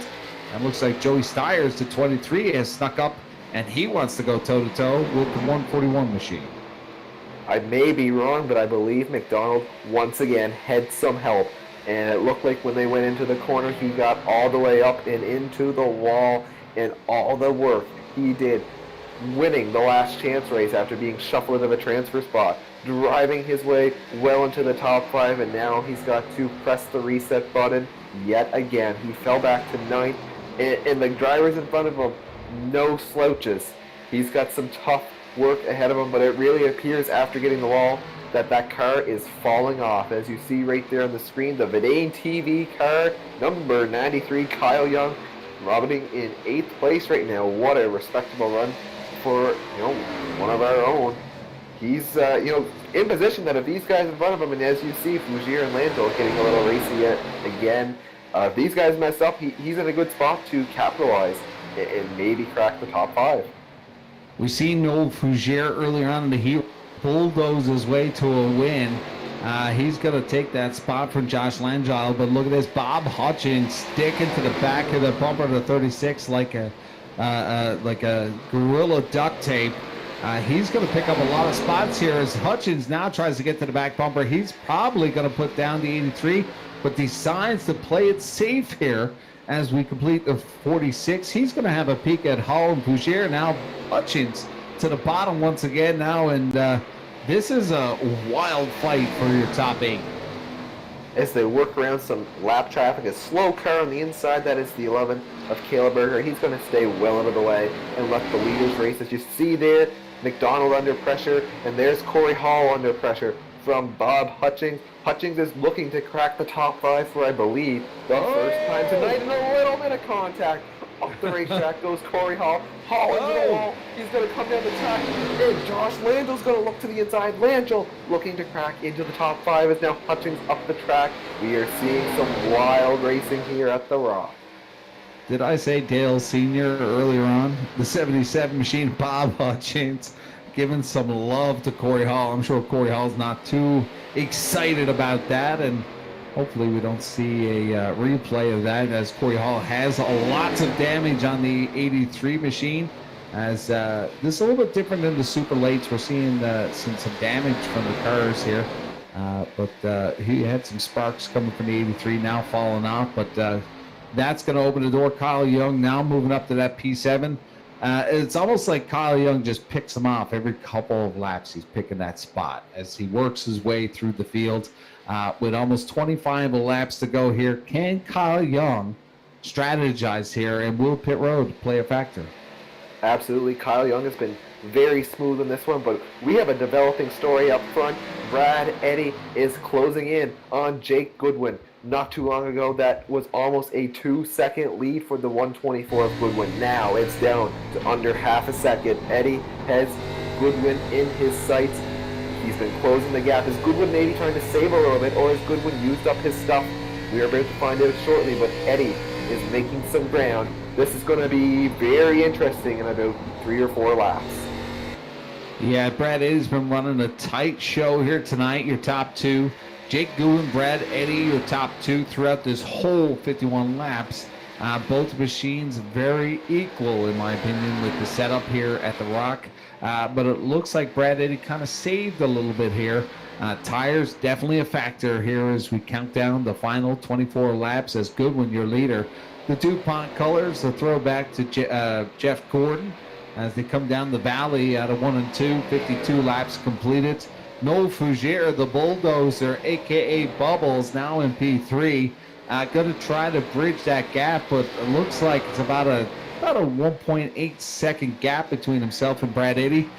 And looks like Joey Stiers to 23 has snuck up, and he wants to go toe-to-toe with the 141 machine. I may be wrong, but I believe McDonald once again had some help. And it looked like when they went into the corner, he got all the way up and into the wall, and all the work he did winning the last chance race after being shuffled into the transfer spot, driving his way well into the top 5, and now he's got to press the reset button yet again. He fell back to 9th, and the drivers in front of him, no slouches. He's got some tough work ahead of him, but it really appears after getting the wall that car is falling off. As you see right there on the screen, the Vidane TV car, number 93, Kyle Young, robbing in 8th place right now. What a respectable run for one of our own. He's in position that if these guys in front of him, and as you see, Fougere and Landau getting a little racy yet again. If these guys mess up, he's in a good spot to capitalize and maybe crack the top 5. We seen Noel Fougere earlier on in the heat bulldoze his way to a win. He's going to take that spot from Josh Langile, but look at this. Bob Hutchings sticking to the back of the bumper of the 36 like a gorilla duct tape. He's going to pick up a lot of spots here as Hutchins now tries to get to the back bumper. He's probably going to put down the 83, but decides to play it safe here as we complete the 46. He's going to have a peek at Hall and Fougere. Now Hutchins to the bottom once again now, and this is a wild fight for your top 8. As they work around some lap traffic, a slow car on the inside, that is the 11 of Caleb Berger. He's going to stay well out of the way and let the leaders race. As you see there, McDonald under pressure, and there's Corey Hall under pressure from Bob Hutchings. Hutchings is looking to crack the top 5 for, I believe, the first time tonight, and a little bit of contact. Up the racetrack goes Corey Hall. Hall into the wall. He's going to come down the track. And Josh Landau's going to look to the inside. Landau looking to crack into the top 5 as now Hutchings up the track. We are seeing some wild racing here at the Rock. Did I say Dale Sr. earlier on? The 77 machine, Bob Hutchings, giving some love to Corey Hall. I'm sure Corey Hall's not too excited about that, and hopefully we don't see a replay of that, as Corey Hall has lots of damage on the 83 machine. As this is a little bit different than the super lates. We're seeing some damage from the cars here, but he had some sparks coming from the 83 now falling off, but that's going to open the door. Kyle Young now moving up to that P7. It's almost like Kyle Young just picks him off every couple of laps. He's picking that spot as he works his way through the field. With almost 25 laps to go here, can Kyle Young strategize here, and will pit road play a factor? Absolutely. Kyle Young has been very smooth in this one, but we have a developing story up front. Brad Eddy is closing in on Jake Goodwin. Not too long ago, that was almost a 2-second lead for the 124 of Goodwin. Now it's down to under half a second. Eddy has Goodwin in his sights. He's been closing the gap. Is Goodwin maybe trying to save a little bit, or has Goodwin used up his stuff? We are about to find out shortly, but Eddy is making some ground. This is going to be very interesting in about 3 or 4 laps. Yeah, Brad Eddy's been running a tight show here tonight. Your top 2, Jake Goodwin, Brad Eddy, your top 2 throughout this whole 51 laps. Both machines very equal, in my opinion, with the setup here at the Rock. But it looks like Brad Eddy kind of saved a little bit here. Tires definitely a factor here as we count down the final 24 laps as Goodwin, your leader. The DuPont colors, the throwback to Jeff Gordon, as they come down the valley out of 1 and 2, 52 laps completed. Noel Fougere, the bulldozer, aka Bubbles, now in P3. Going to try to bridge that gap, but it looks like it's about a 1.8 second gap between himself and Brad Eddy.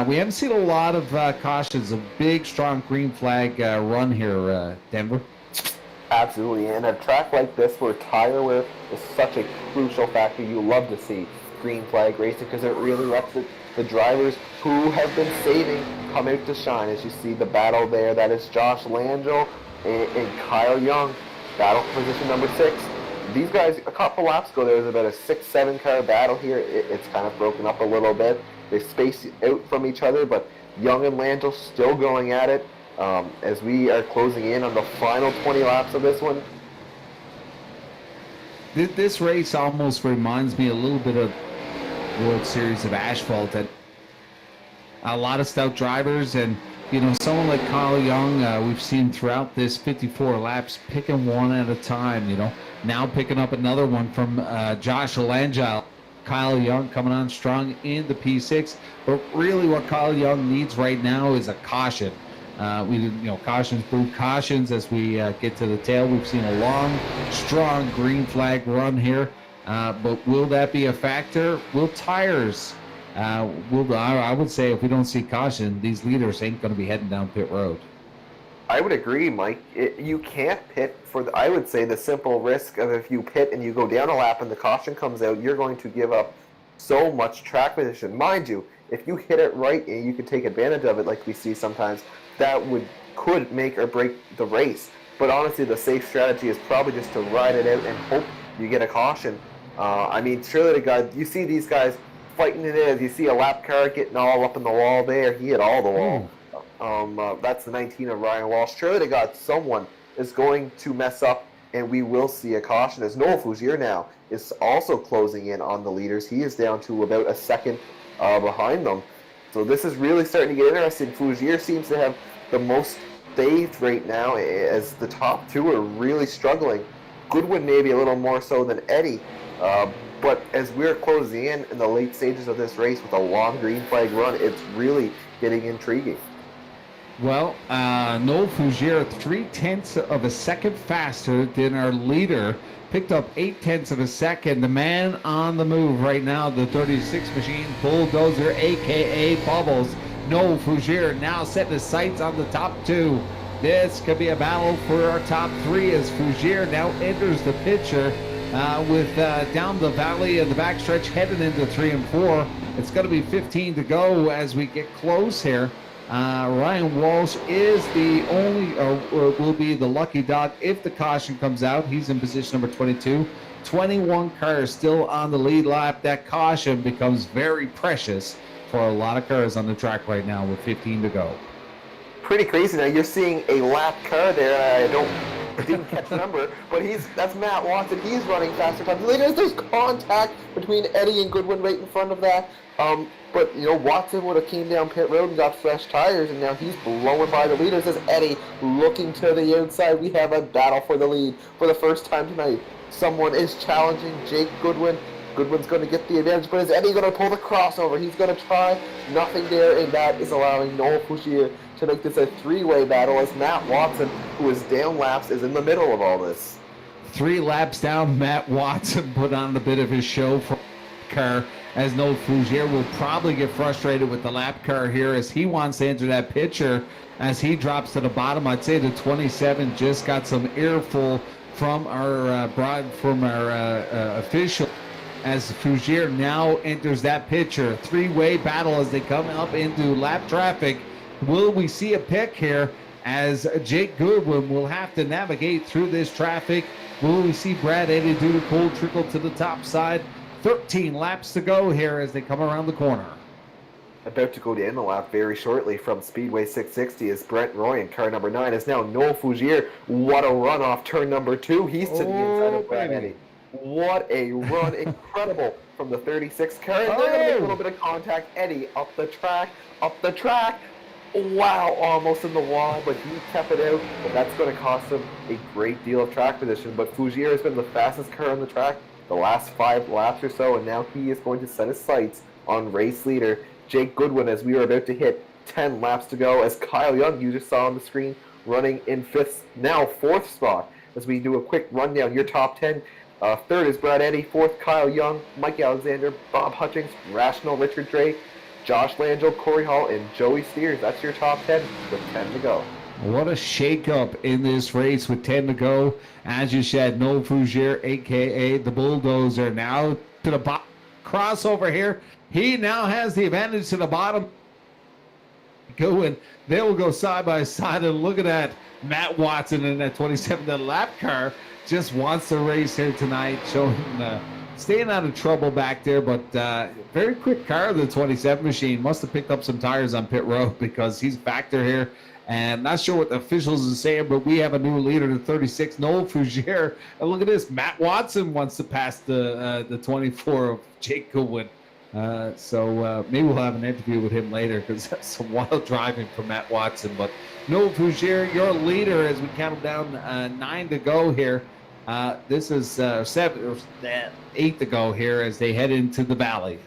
We haven't seen a lot of cautions. A big, strong green flag run here, Denver. Absolutely, and a track like this where tire wear is such a crucial factor, you love to see green flag racing because it really lets the drivers who have been saving come out to shine. As you see the battle there, that is Josh Langell and Kyle Young, battle for position number 6. These guys, a couple laps ago, there was about a 6-7 car battle here. It's kind of broken up a little bit. They space out from each other, but Young and Langell still going at it. As we are closing in on the final 20 laps of this one. This race almost reminds me a little bit of World Series of Asphalt. And a lot of stout drivers, and someone like Kyle Young, we've seen throughout this 54 laps picking one at a time. Now picking up another one from Josh Langell. Kyle Young coming on strong in the P6, but really what Kyle Young needs right now is a caution. Cautions prove cautions as we get to the tail. We've seen a long, strong green flag run here, but will that be a factor? Will tires? I would say if we don't see caution, these leaders ain't going to be heading down pit road. I would agree, Mike. You can't pit for, I would say, the simple risk of if you pit and you go down a lap and the caution comes out, you're going to give up so much track position. Mind you, if you hit it right and you can take advantage of it like we see sometimes, that could make or break the race. But honestly, the safe strategy is probably just to ride it out and hope you get a caution. Surely the guy, you see these guys fighting it in. You see a lap car getting all up in the wall there. He hit all the wall. That's the 19 of Ryan Walsh. Surely to God, someone is going to mess up, and we will see a caution. As Noel Fougere now is also closing in on the leaders. He is down to about a second behind them. So this is really starting to get interesting. Fougere seems to have the most saved right now, as the top two are really struggling. Goodwin maybe a little more so than Eddy. But as we're closing in the late stages of this race with a long green flag run, it's really getting intriguing. Well, Noel Fougere, 0.3 of a second faster than our leader. Picked up 0.8 of a second. The man on the move right now, the 36 machine bulldozer, a.k.a. Bubbles. Noel Fougere now setting his sights on the top two. This could be a battle for our top three as Fougere now enters the picture with down the valley and the backstretch heading into 3 and 4. It's going to be 15 to go as we get close here. Ryan Walsh is the only, will be the lucky dog if the caution comes out. He's in position number 22. 21 cars still on the lead lap. That caution becomes very precious for a lot of cars on the track right now with 15 to go. Pretty crazy. Now you're seeing a lap car there. I didn't catch the number, but that's Matt Watson. He's running faster times. There's contact between Eddy and Goodwin right in front of that. But Watson would have came down pit road and got fresh tires, and now he's blowing by the leaders as Eddy looking to the outside. We have a battle for the lead for the first time tonight. Someone is challenging Jake Goodwin. Goodwin's going to get the advantage, but is Eddy going to pull the crossover? He's going to try. Nothing there, and that is allowing Noel Fougere to make this a three-way battle as Matt Watson, who is down laps, is in the middle of all this. 3 laps down, Matt Watson put on a bit of his show for car, as Noel Fougere will probably get frustrated with the lap car here as he wants to enter that picture as he drops to the bottom. I'd say the 27 just got some earful from our official as Fougere now enters that picture. 3-way battle as they come up into lap traffic. Will we see a pick here as Jake Goodwin will have to navigate through this traffic? Will we see Brad Eddy do the cold trickle to the top side? 13 laps to go here as they come around the corner. About to go down the lap very shortly from Speedway 660 is Brent Roy in car number 9 is now Noel Fougere. What a run off turn number 2. He's to the inside of Brad Eddy. What a run. Incredible from the 36 car. And they're going to make a little bit of contact. Eddy up the track. Wow, almost in the wall, but he kept it out. But that's going to cost him a great deal of track position. But Fougere has been the fastest car on the track the last 5 laps or so, and now he is going to set his sights on race leader Jake Goodwin as we were about to hit 10 laps to go, as Kyle Young, you just saw on the screen, running in fourth spot. As we do a quick rundown, your top 10. Third is Brad Eddy, fourth Kyle Young, Mike Alexander, Bob Hutchings, Rational Richard Drake, Josh Langell, Corey Hall, and Joey Steers. That's your top 10 with 10 to go. What a shakeup in this race with 10 to go. As you said, Noel Fougere, a.k.a. the Bulldozer, now to the crossover here. He now has the advantage to the bottom. Going, they will go side by side, and look at that. Matt Watson in that 27th lap car just wants to race here tonight, showing staying out of trouble back there, but very quick car, the 27 machine. Must have picked up some tires on pit road because he's back there here. And not sure what the officials are saying, but we have a new leader, the 36, Noel Fougere. And look at this, Matt Watson wants to pass the 24 of Jake Goodwin. So maybe we'll have an interview with him later, because that's some wild driving from Matt Watson. But Noel Fougere, your leader as we count down 9 to go here. This is 8 to go here as they head into the valley.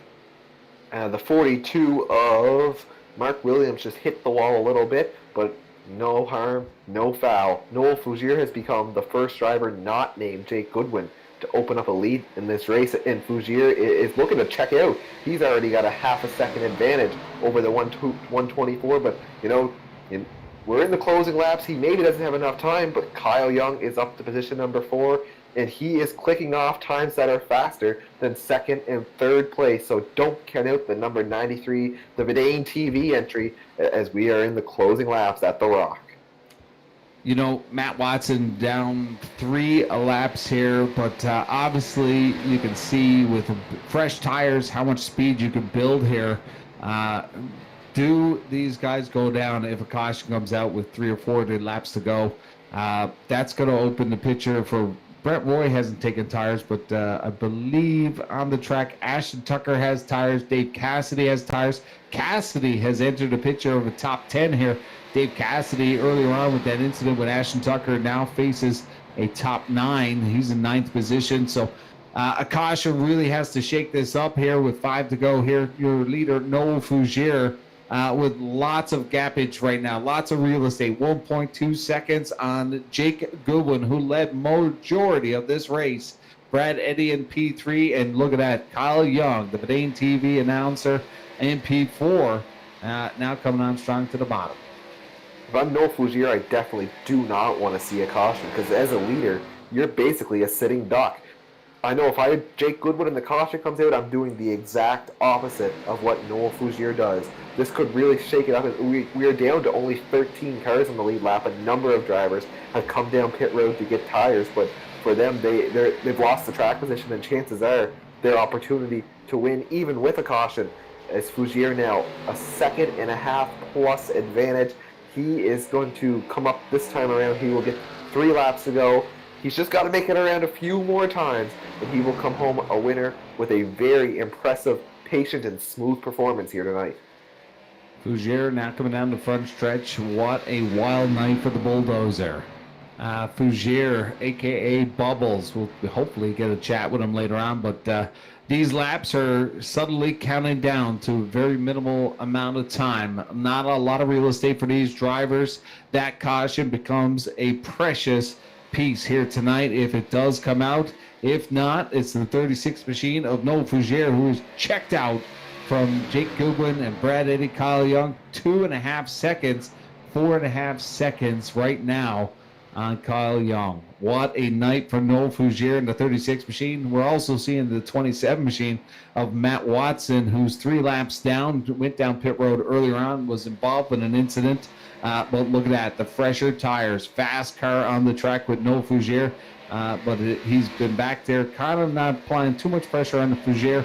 The 42 of Mark Williams just hit the wall a little bit, but no harm, no foul. Noel Fougere has become the first driver not named Jake Goodwin to open up a lead in this race, and Fougere is looking to check out. He's already got a half a second advantage over the 124, but we're in the closing laps. He maybe doesn't have enough time, but Kyle Young is up to position number 4, and he is clicking off times that are faster than second and third place. So don't count out the number 93, the Vidane TV entry, as we are in the closing laps at the Rock. Matt Watson down 3 laps here, but obviously you can see with fresh tires how much speed you can build here. Do these guys go down if a caution comes out with 3 or 4 laps to go? That's going to open the picture for Brent Roy. Hasn't taken tires, but I believe on the track Ashton Tucker has tires. Dave Cassidy has tires. Cassidy has entered the picture of the top 10 here. Dave Cassidy earlier on with that incident with Ashton Tucker now faces a top 9. He's in 9th position. So a caution really has to shake this up here with 5 to go here. Your leader, Noel Fougere, with lots of gappage right now, lots of real estate. 1.2 seconds on Jake Goodwin, who led majority of this race. Brad Eddy in P3, and look at that, Kyle Young, the Vidane TV announcer, in P4, now coming on strong to the bottom. If I'm Noel Fougere, I definitely do not want to see a caution, because as a leader, you're basically a sitting duck. I know if I had Jake Goodwin and the caution comes out, I'm doing the exact opposite of what Noel Fougere does. This could really shake it up. We are down to only 13 cars on the lead lap. A number of drivers have come down pit road to get tires, but for them, they've lost the track position, and chances are their opportunity to win, even with a caution, as Fougere now a 1.5 seconds plus advantage. He is going to come up this time around. He will get 3 laps to go. He's just got to make it around a few more times, and he will come home a winner with a very impressive, patient, and smooth performance here tonight. Fougere now coming down the front stretch. What a wild night for the Bulldozer. Fougere, a.k.a. Bubbles. We'll hopefully get a chat with him later on, but these laps are suddenly counting down to a very minimal amount of time. Not a lot of real estate for these drivers. That caution becomes a precious piece here tonight if it does come out. If not, it's the 36 machine of Noel Fougere, who is checked out from Jake Goodwin and Brad Eddy, Kyle Young. 2.5 seconds, 4.5 seconds right now on Kyle Young. What a night for Noel Fougere in the 36 machine. We're also seeing the 27 machine of Matt Watson, who's 3 laps down, went down pit road earlier on, was involved in an incident. But look at that, the fresher tires, fast car on the track with Noel Fougere. But he's been back there, kind of not applying too much pressure on the Fougere.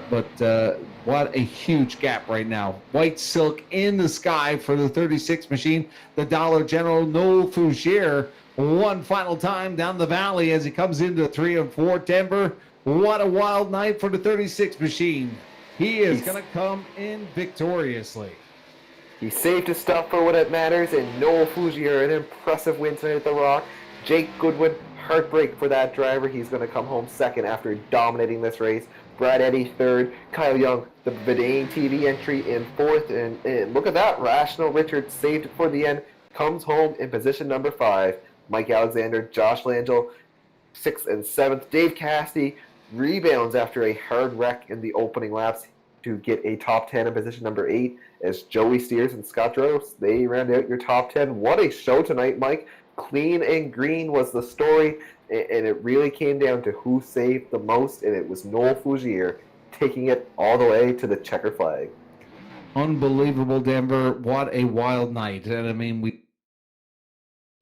But what a huge gap right now. White silk in the sky for the 36 machine. The Dollar General, Noel Fougere, one final time down the valley as he comes into 3 and 4. Denver, what a wild night for the 36 machine. He is going to come in victoriously. He saved his stuff for when it matters, and Noel Fougere, an impressive win tonight at the Rock. Jake Goodwin, heartbreak for that driver. He's going to come home second after dominating this race Brad Eddy third, Kyle Young, the Vidane TV entry in fourth, and look at that, Rational Richard saved it for the end, comes home in position number 5. Mike Alexander, Josh Langell, 6th and 7th. Dave Cassidy rebounds after a hard wreck in the opening laps to get a top 10 in position number 8 as Joey Steers and Scott Drost, they round out your top 10. What a show tonight, Mike. Clean and green was the story, and it really came down to who saved the most, and it was Noel Fougere taking it all the way to the checker flag. Unbelievable, Denver. What a wild night. And I mean, we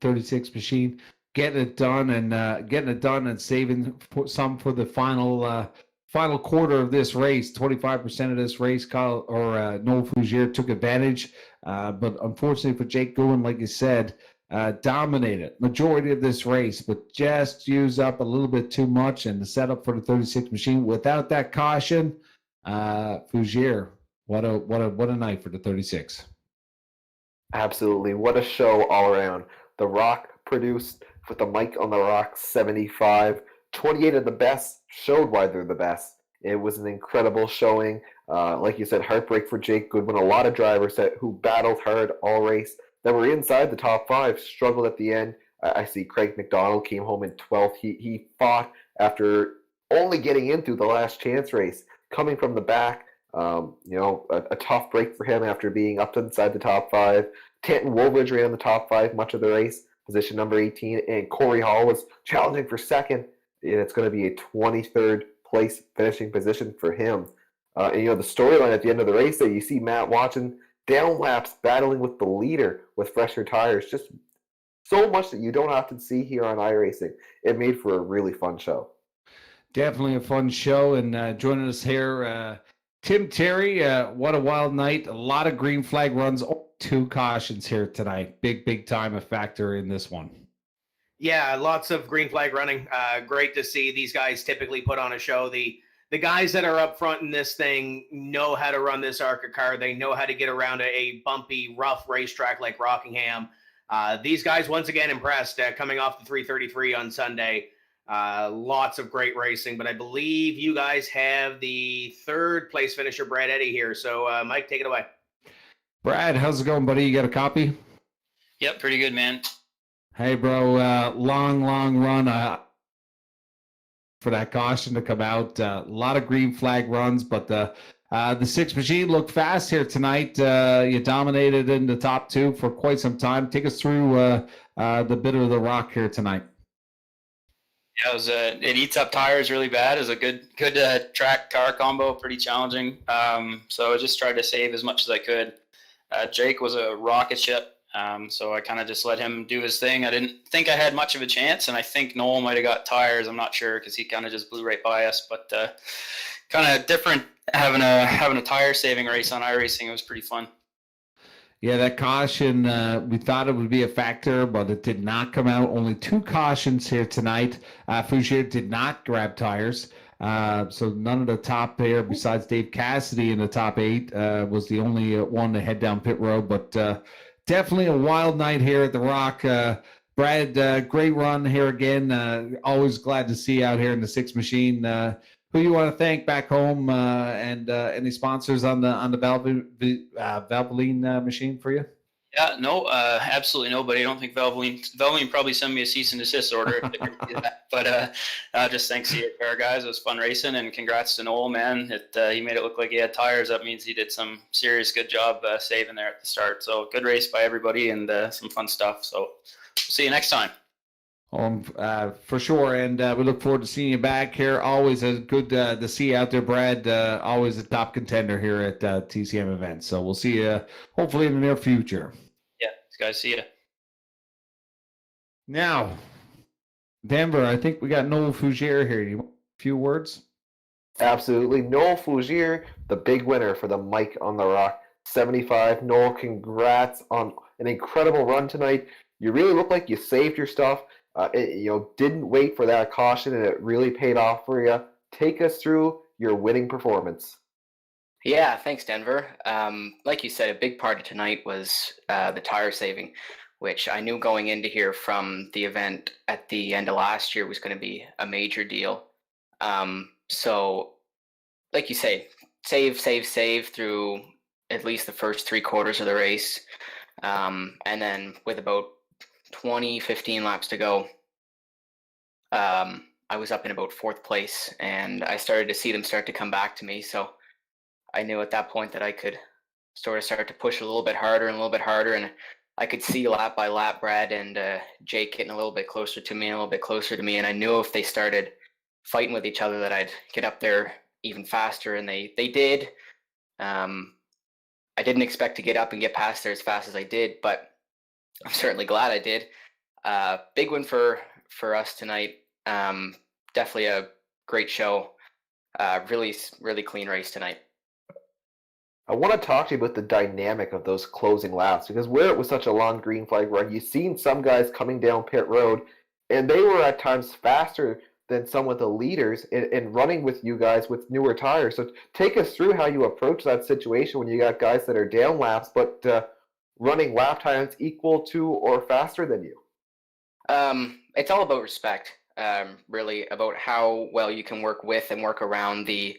36 machine getting it done and saving some for the final quarter of this race. 25% of this race, Noel Fougere took advantage, but unfortunately for Jake Goodwin, like you said, dominated majority of this race, but just used up a little bit too much in the setup for the 36 machine. Without that caution, Fougere, what a night for the 36. Absolutely, what a show all around. The Rock produced with the Mike on the Rock 75. 28 of the best showed why they're the best. It was an incredible showing. Like you said, heartbreak for Jake Goodwin. A lot of drivers who battled hard all race that were inside the top 5 struggled at the end. I see Craig McDonald came home in 12th. He fought after only getting into the last chance race, coming from the back. A tough break for him after being up inside the top 5. Tanton Woolridge ran the top 5 much of the race, position number 18, and Corey Hall was challenging for second, and it's going to be a 23rd place finishing position for him. The storyline at the end of the race there, you see Matt Watson down laps battling with the leader with fresher tires. Just so much that you don't often see here on iRacing. It made for a really fun show. Definitely a fun show. And joining us here, Tim Terry. What a wild night. A lot of green flag runs. 2 cautions here tonight. Big time a factor in this one. Yeah, lots of green flag running. Great to see. These guys typically put on a show. The guys that are up front in this thing know how to run this ARCA car. They know how to get around a bumpy, rough racetrack like Rockingham. These guys, once again, impressed coming off the 333 on Sunday. Lots of great racing, but I believe you guys have the 3rd place finisher, Brad Eddy, here. So, Mike, take it away. Brad, how's it going, buddy? You got a copy? Yep, pretty good, man. Hey, bro, long run for that caution to come out. A lot of green flag runs, but the 6 machine looked fast here tonight. You dominated in the top 2 for quite some time. Take us through the bit of the rock here tonight. Yeah, it eats up tires really bad. It was a good track car combo, pretty challenging. So I just tried to save as much as I could. Jake was a rocket ship. So I kind of just let him do his thing. I didn't think I had much of a chance, and I think Noel might have got tires. I'm not sure because he kind of just blew right by us. But kind of different having a tire saving race on iRacing. It was pretty fun. Yeah, that caution, we thought it would be a factor, but it did not come out. Only 2 cautions here tonight. Fougere did not grab tires. So none of the top there, besides Dave Cassidy in the top 8, was the only one to head down pit road. But definitely a wild night here at the Rock. Brad, great run here again. Always glad to see you out here in the 6 machine. Who you want to thank back home and any sponsors on the Valvoline machine for you? Yeah, no, absolutely nobody. I don't think Valvoline probably send me a cease and desist order if they could do that. But just thanks to you, guys. It was fun racing, and congrats to Noel, man. He made it look like he had tires. That means he did some serious good job saving there at the start. So good race by everybody and some fun stuff. So we'll see you next time. For sure, and we look forward to seeing you back here. Always a good to see you out there, Brad. Always a top contender here at TCM events. So we'll see you hopefully in the near future. Yeah, guys, see you. Now, Denver, I think we got Noel Fougere here. You want a few words? Absolutely. Noel Fougere, the big winner for the Mike on the Rock 75. Noel, congrats on an incredible run tonight. You really look like you saved your stuff. Didn't wait for that caution, and it really paid off for you. Take us through your winning performance. Yeah, thanks, Denver. Like you said, a big part of tonight was the tire saving, which I knew going into here from the event at the end of last year was going to be a major deal. So like you say, save through at least the first 3/4 of the race. And then with about 15 laps to go, I was up in about 4th place, and I started to see them start to come back to me. So I knew at that point that I could sort of start to push a little bit harder and a little bit harder. And I could see lap by lap Brad and Jake getting a little bit closer to me and a little bit closer to me. And I knew if they started fighting with each other that I'd get up there even faster. And they did. I didn't expect to get up and get past there as fast as I did, but I'm certainly glad I did. Big win for us tonight. Definitely a great show. Really clean race tonight. I want to talk to you about the dynamic of those closing laps, because where it was such a long green flag run, you've seen some guys coming down pit road, and they were at times faster than some of the leaders in running with you guys with newer tires. So take us through how you approach that situation when you got guys that are down laps, but running lap times equal to or faster than you. It's all about respect, really, about how well you can work with and work around the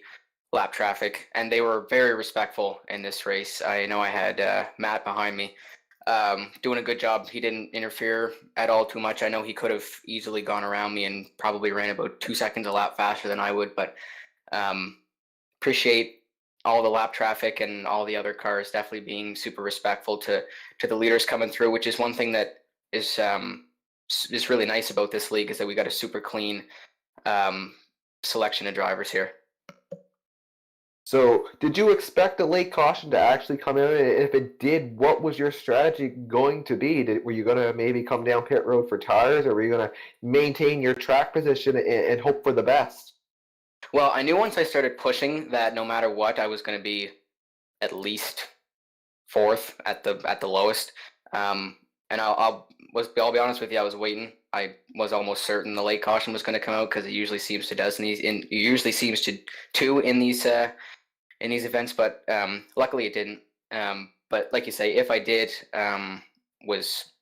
lap traffic. And they were very respectful in this race. I know I had Matt behind me doing a good job. He didn't interfere at all too much. I know he could have easily gone around me and probably ran about 2 seconds a lap faster than I would, but appreciate all the lap traffic and all the other cars definitely being super respectful to the leaders coming through, which is one thing that is really nice about this league, is that we got a super clean selection of drivers here. So did you expect the late caution to actually come in? And if it did, what was your strategy going to be? Were you going to maybe come down pit road for tires, or were you going to maintain your track position and hope for the best? Well, I knew once I started pushing that no matter what, I was going to be at least 4th at the lowest. And I'll be honest with you, I was waiting. I was almost certain the late caution was going to come out, because it usually seems to in these events, but luckily it didn't. But like you say, if I did, was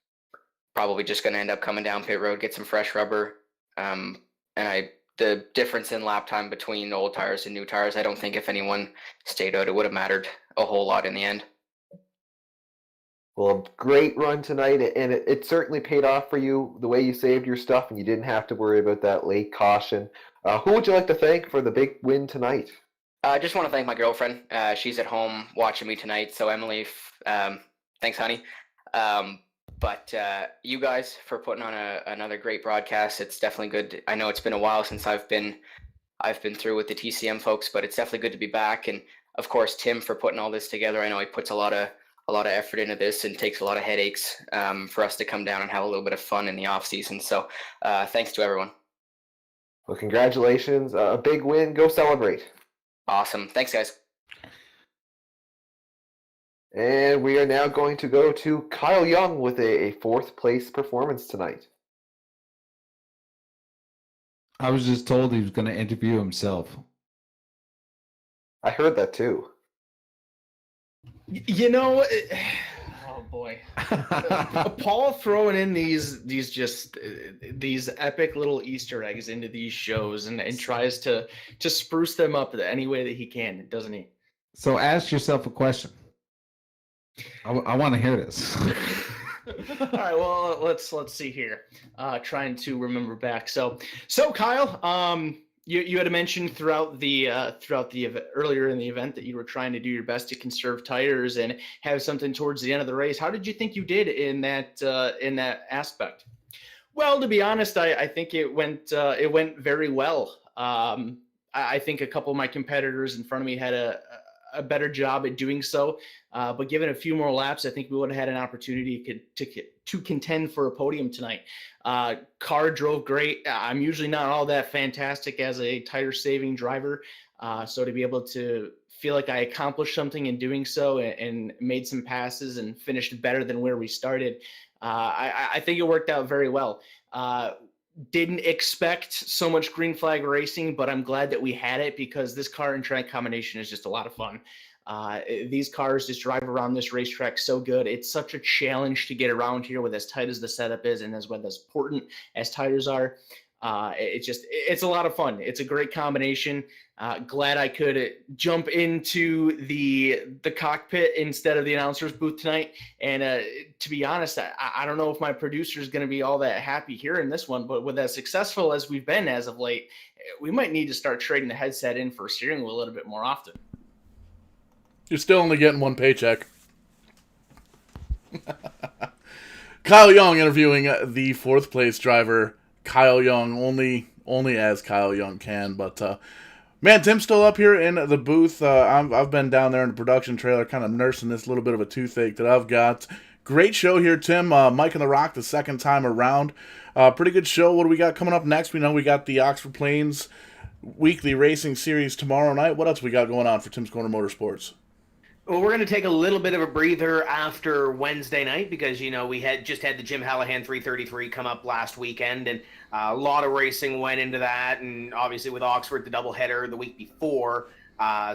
probably just going to end up coming down pit road, get some fresh rubber. And the difference in lap time between old tires and new tires, I don't think if anyone stayed out, it would have mattered a whole lot in the end. Well, great run tonight, and it certainly paid off for you, the way you saved your stuff, and you didn't have to worry about that late caution. Who would you like to thank for the big win tonight? I just want to thank my girlfriend. She's at home watching me tonight, so Emily, thanks, honey. But you guys for putting on another great broadcast. It's definitely good. I know it's been a while since I've been through with the TCM folks, but it's definitely good to be back. And of course, Tim for putting all this together. I know he puts a lot of effort into this and takes a lot of headaches for us to come down and have a little bit of fun in the off season. So thanks to everyone. Well, congratulations. A big win. Go celebrate. Awesome. Thanks, guys. And we are now going to go to Kyle Young with a 4th place performance tonight. I was just told he was going to interview himself. I heard that too. You know, oh boy, Paul throwing in these epic little Easter eggs into these shows and tries to spruce them up any way that he can, doesn't he? So ask yourself a question. I want to hear this. All right, well, let's see here. Trying to remember back. So Kyle, you had mentioned throughout the earlier in the event that you were trying to do your best to conserve tires and have something towards the end of the race. How did you think you did in that aspect? Well, to be honest, I think it went very well. I think a couple of my competitors in front of me had a better job at doing so. But given a few more laps, I think we would have had an opportunity to contend for a podium tonight. Car drove great. I'm usually not all that fantastic as a tire saving driver. So to be able to feel like I accomplished something in doing so and made some passes and finished better than where we started, I think it worked out very well. Didn't expect so much green flag racing, but I'm glad that we had it because this car and track combination is just a lot of fun. These cars just drive around this racetrack so good. It's such a challenge to get around here with as tight as the setup is and as well as important as tires are. It's a lot of fun. It's a great combination. Glad I could jump into the cockpit instead of the announcer's booth tonight. And to be honest, I don't know if my producer is going to be all that happy hearing this one, but with as successful as we've been as of late, we might need to start trading the headset in for steering wheel a little bit more often. You're still only getting one paycheck. Kyle Young interviewing the fourth place driver, Kyle Young, only as Kyle Young can. But man, Tim's still up here in the booth. I've been down there in the production trailer, kind of nursing this little bit of a toothache that I've got. Great show here, Tim. Mike and the Rock the second time around. Pretty good show. What do we got coming up next? We know we got the Oxford Plains Weekly Racing Series tomorrow night. What else we got going on for Tim's Corner Motorsports? Well, we're going to take a little bit of a breather after Wednesday night because, we had the Jim Hallahan 333 come up last weekend, and a lot of racing went into that, and obviously with Oxford, the doubleheader the week before.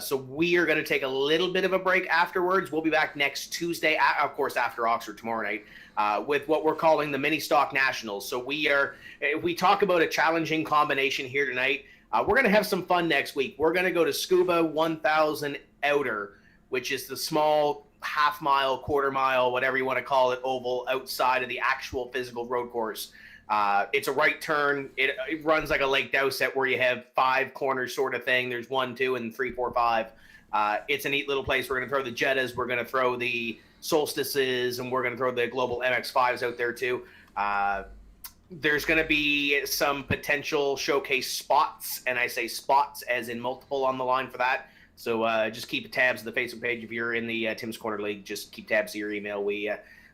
So we are going to take a little bit of a break afterwards. We'll be back next Tuesday, of course, after Oxford tomorrow night, with what we're calling the Mini Stock Nationals. So if we talk about a challenging combination here tonight, we're going to have some fun next week. We're going to go to Scuba 1000 Outer, which is the small half-mile, quarter-mile, whatever you want to call it, oval outside of the actual physical road course. It's a right turn. It runs like a Lake Dowsett where you have 5 corners sort of thing. There's 1, 2, and 3, 4, 5. It's a neat little place. We're going to throw the Jettas. We're going to throw the Solstices, and we're going to throw the Global MX-5s out there too. There's going to be some potential showcase spots, and I say spots as in multiple on the line for that. So just keep tabs of the Facebook page. If you're in the Tim's Corner League, just keep tabs of your email. We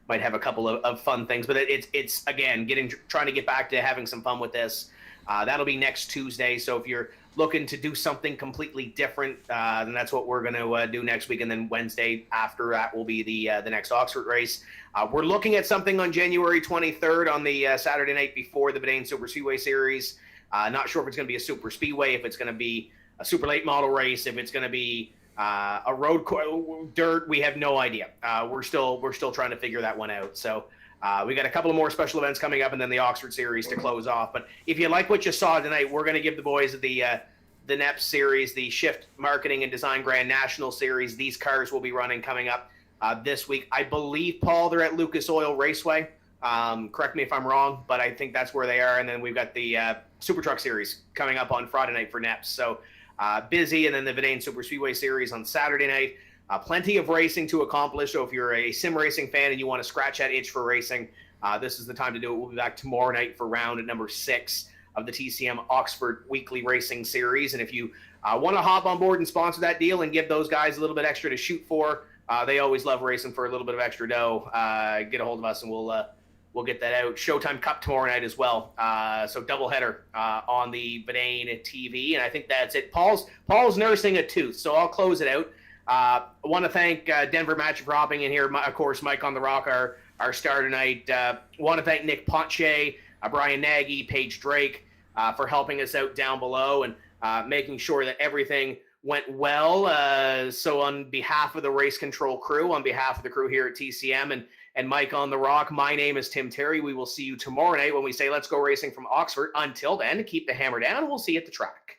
might have a couple of fun things. But it's again, trying to get back to having some fun with this. That'll be next Tuesday. So if you're looking to do something completely different, then that's what we're going to do next week. And then Wednesday after that will be the next Oxford race. We're looking at something on January 23rd on the Saturday night before the Vidane Super Speedway Series. Not sure if it's going to be a Super Speedway, if it's going to be a super late model race, if it's going to be a road dirt, we have no idea. We're still trying to figure that one out. So we got a couple of more special events coming up, and then the Oxford Series to close off. But if you like what you saw tonight, we're going to give the boys of the NEPS Series, the Shift Marketing and Design Grand National Series. These cars will be running coming up this week. I believe, Paul, they're at Lucas Oil Raceway. Correct me if I'm wrong, but I think that's where they are. And then we've got the Super Truck Series coming up on Friday night for NEPS. So busy, and then the Vidane Super Speedway Series on Saturday night. Plenty of racing to accomplish, so if you're a sim racing fan and you want to scratch that itch for racing, this is the time to do it. We'll be back tomorrow night for round number 6 of the TCM Oxford Weekly Racing Series, and if you want to hop on board and sponsor that deal and give those guys a little bit extra to shoot for, they always love racing for a little bit of extra dough. Get a hold of us, and we'll get that out. Showtime Cup tomorrow night as well. So doubleheader on the Vidane TV, and I think that's it. Paul's nursing a tooth, so I'll close it out. I want to thank Denver Match for hopping in here. Of course, Mike on the Rock, our star tonight. Want to thank Nick Ponche, Brian Nagy, Paige Drake for helping us out down below and making sure that everything went well. So on behalf of the race control crew, on behalf of the crew here at TCM and Mike on the Rock, my name is Tim Terry. We will see you tomorrow night when we say let's go racing from Oxford. Until then, keep the hammer down. We'll see you at the track.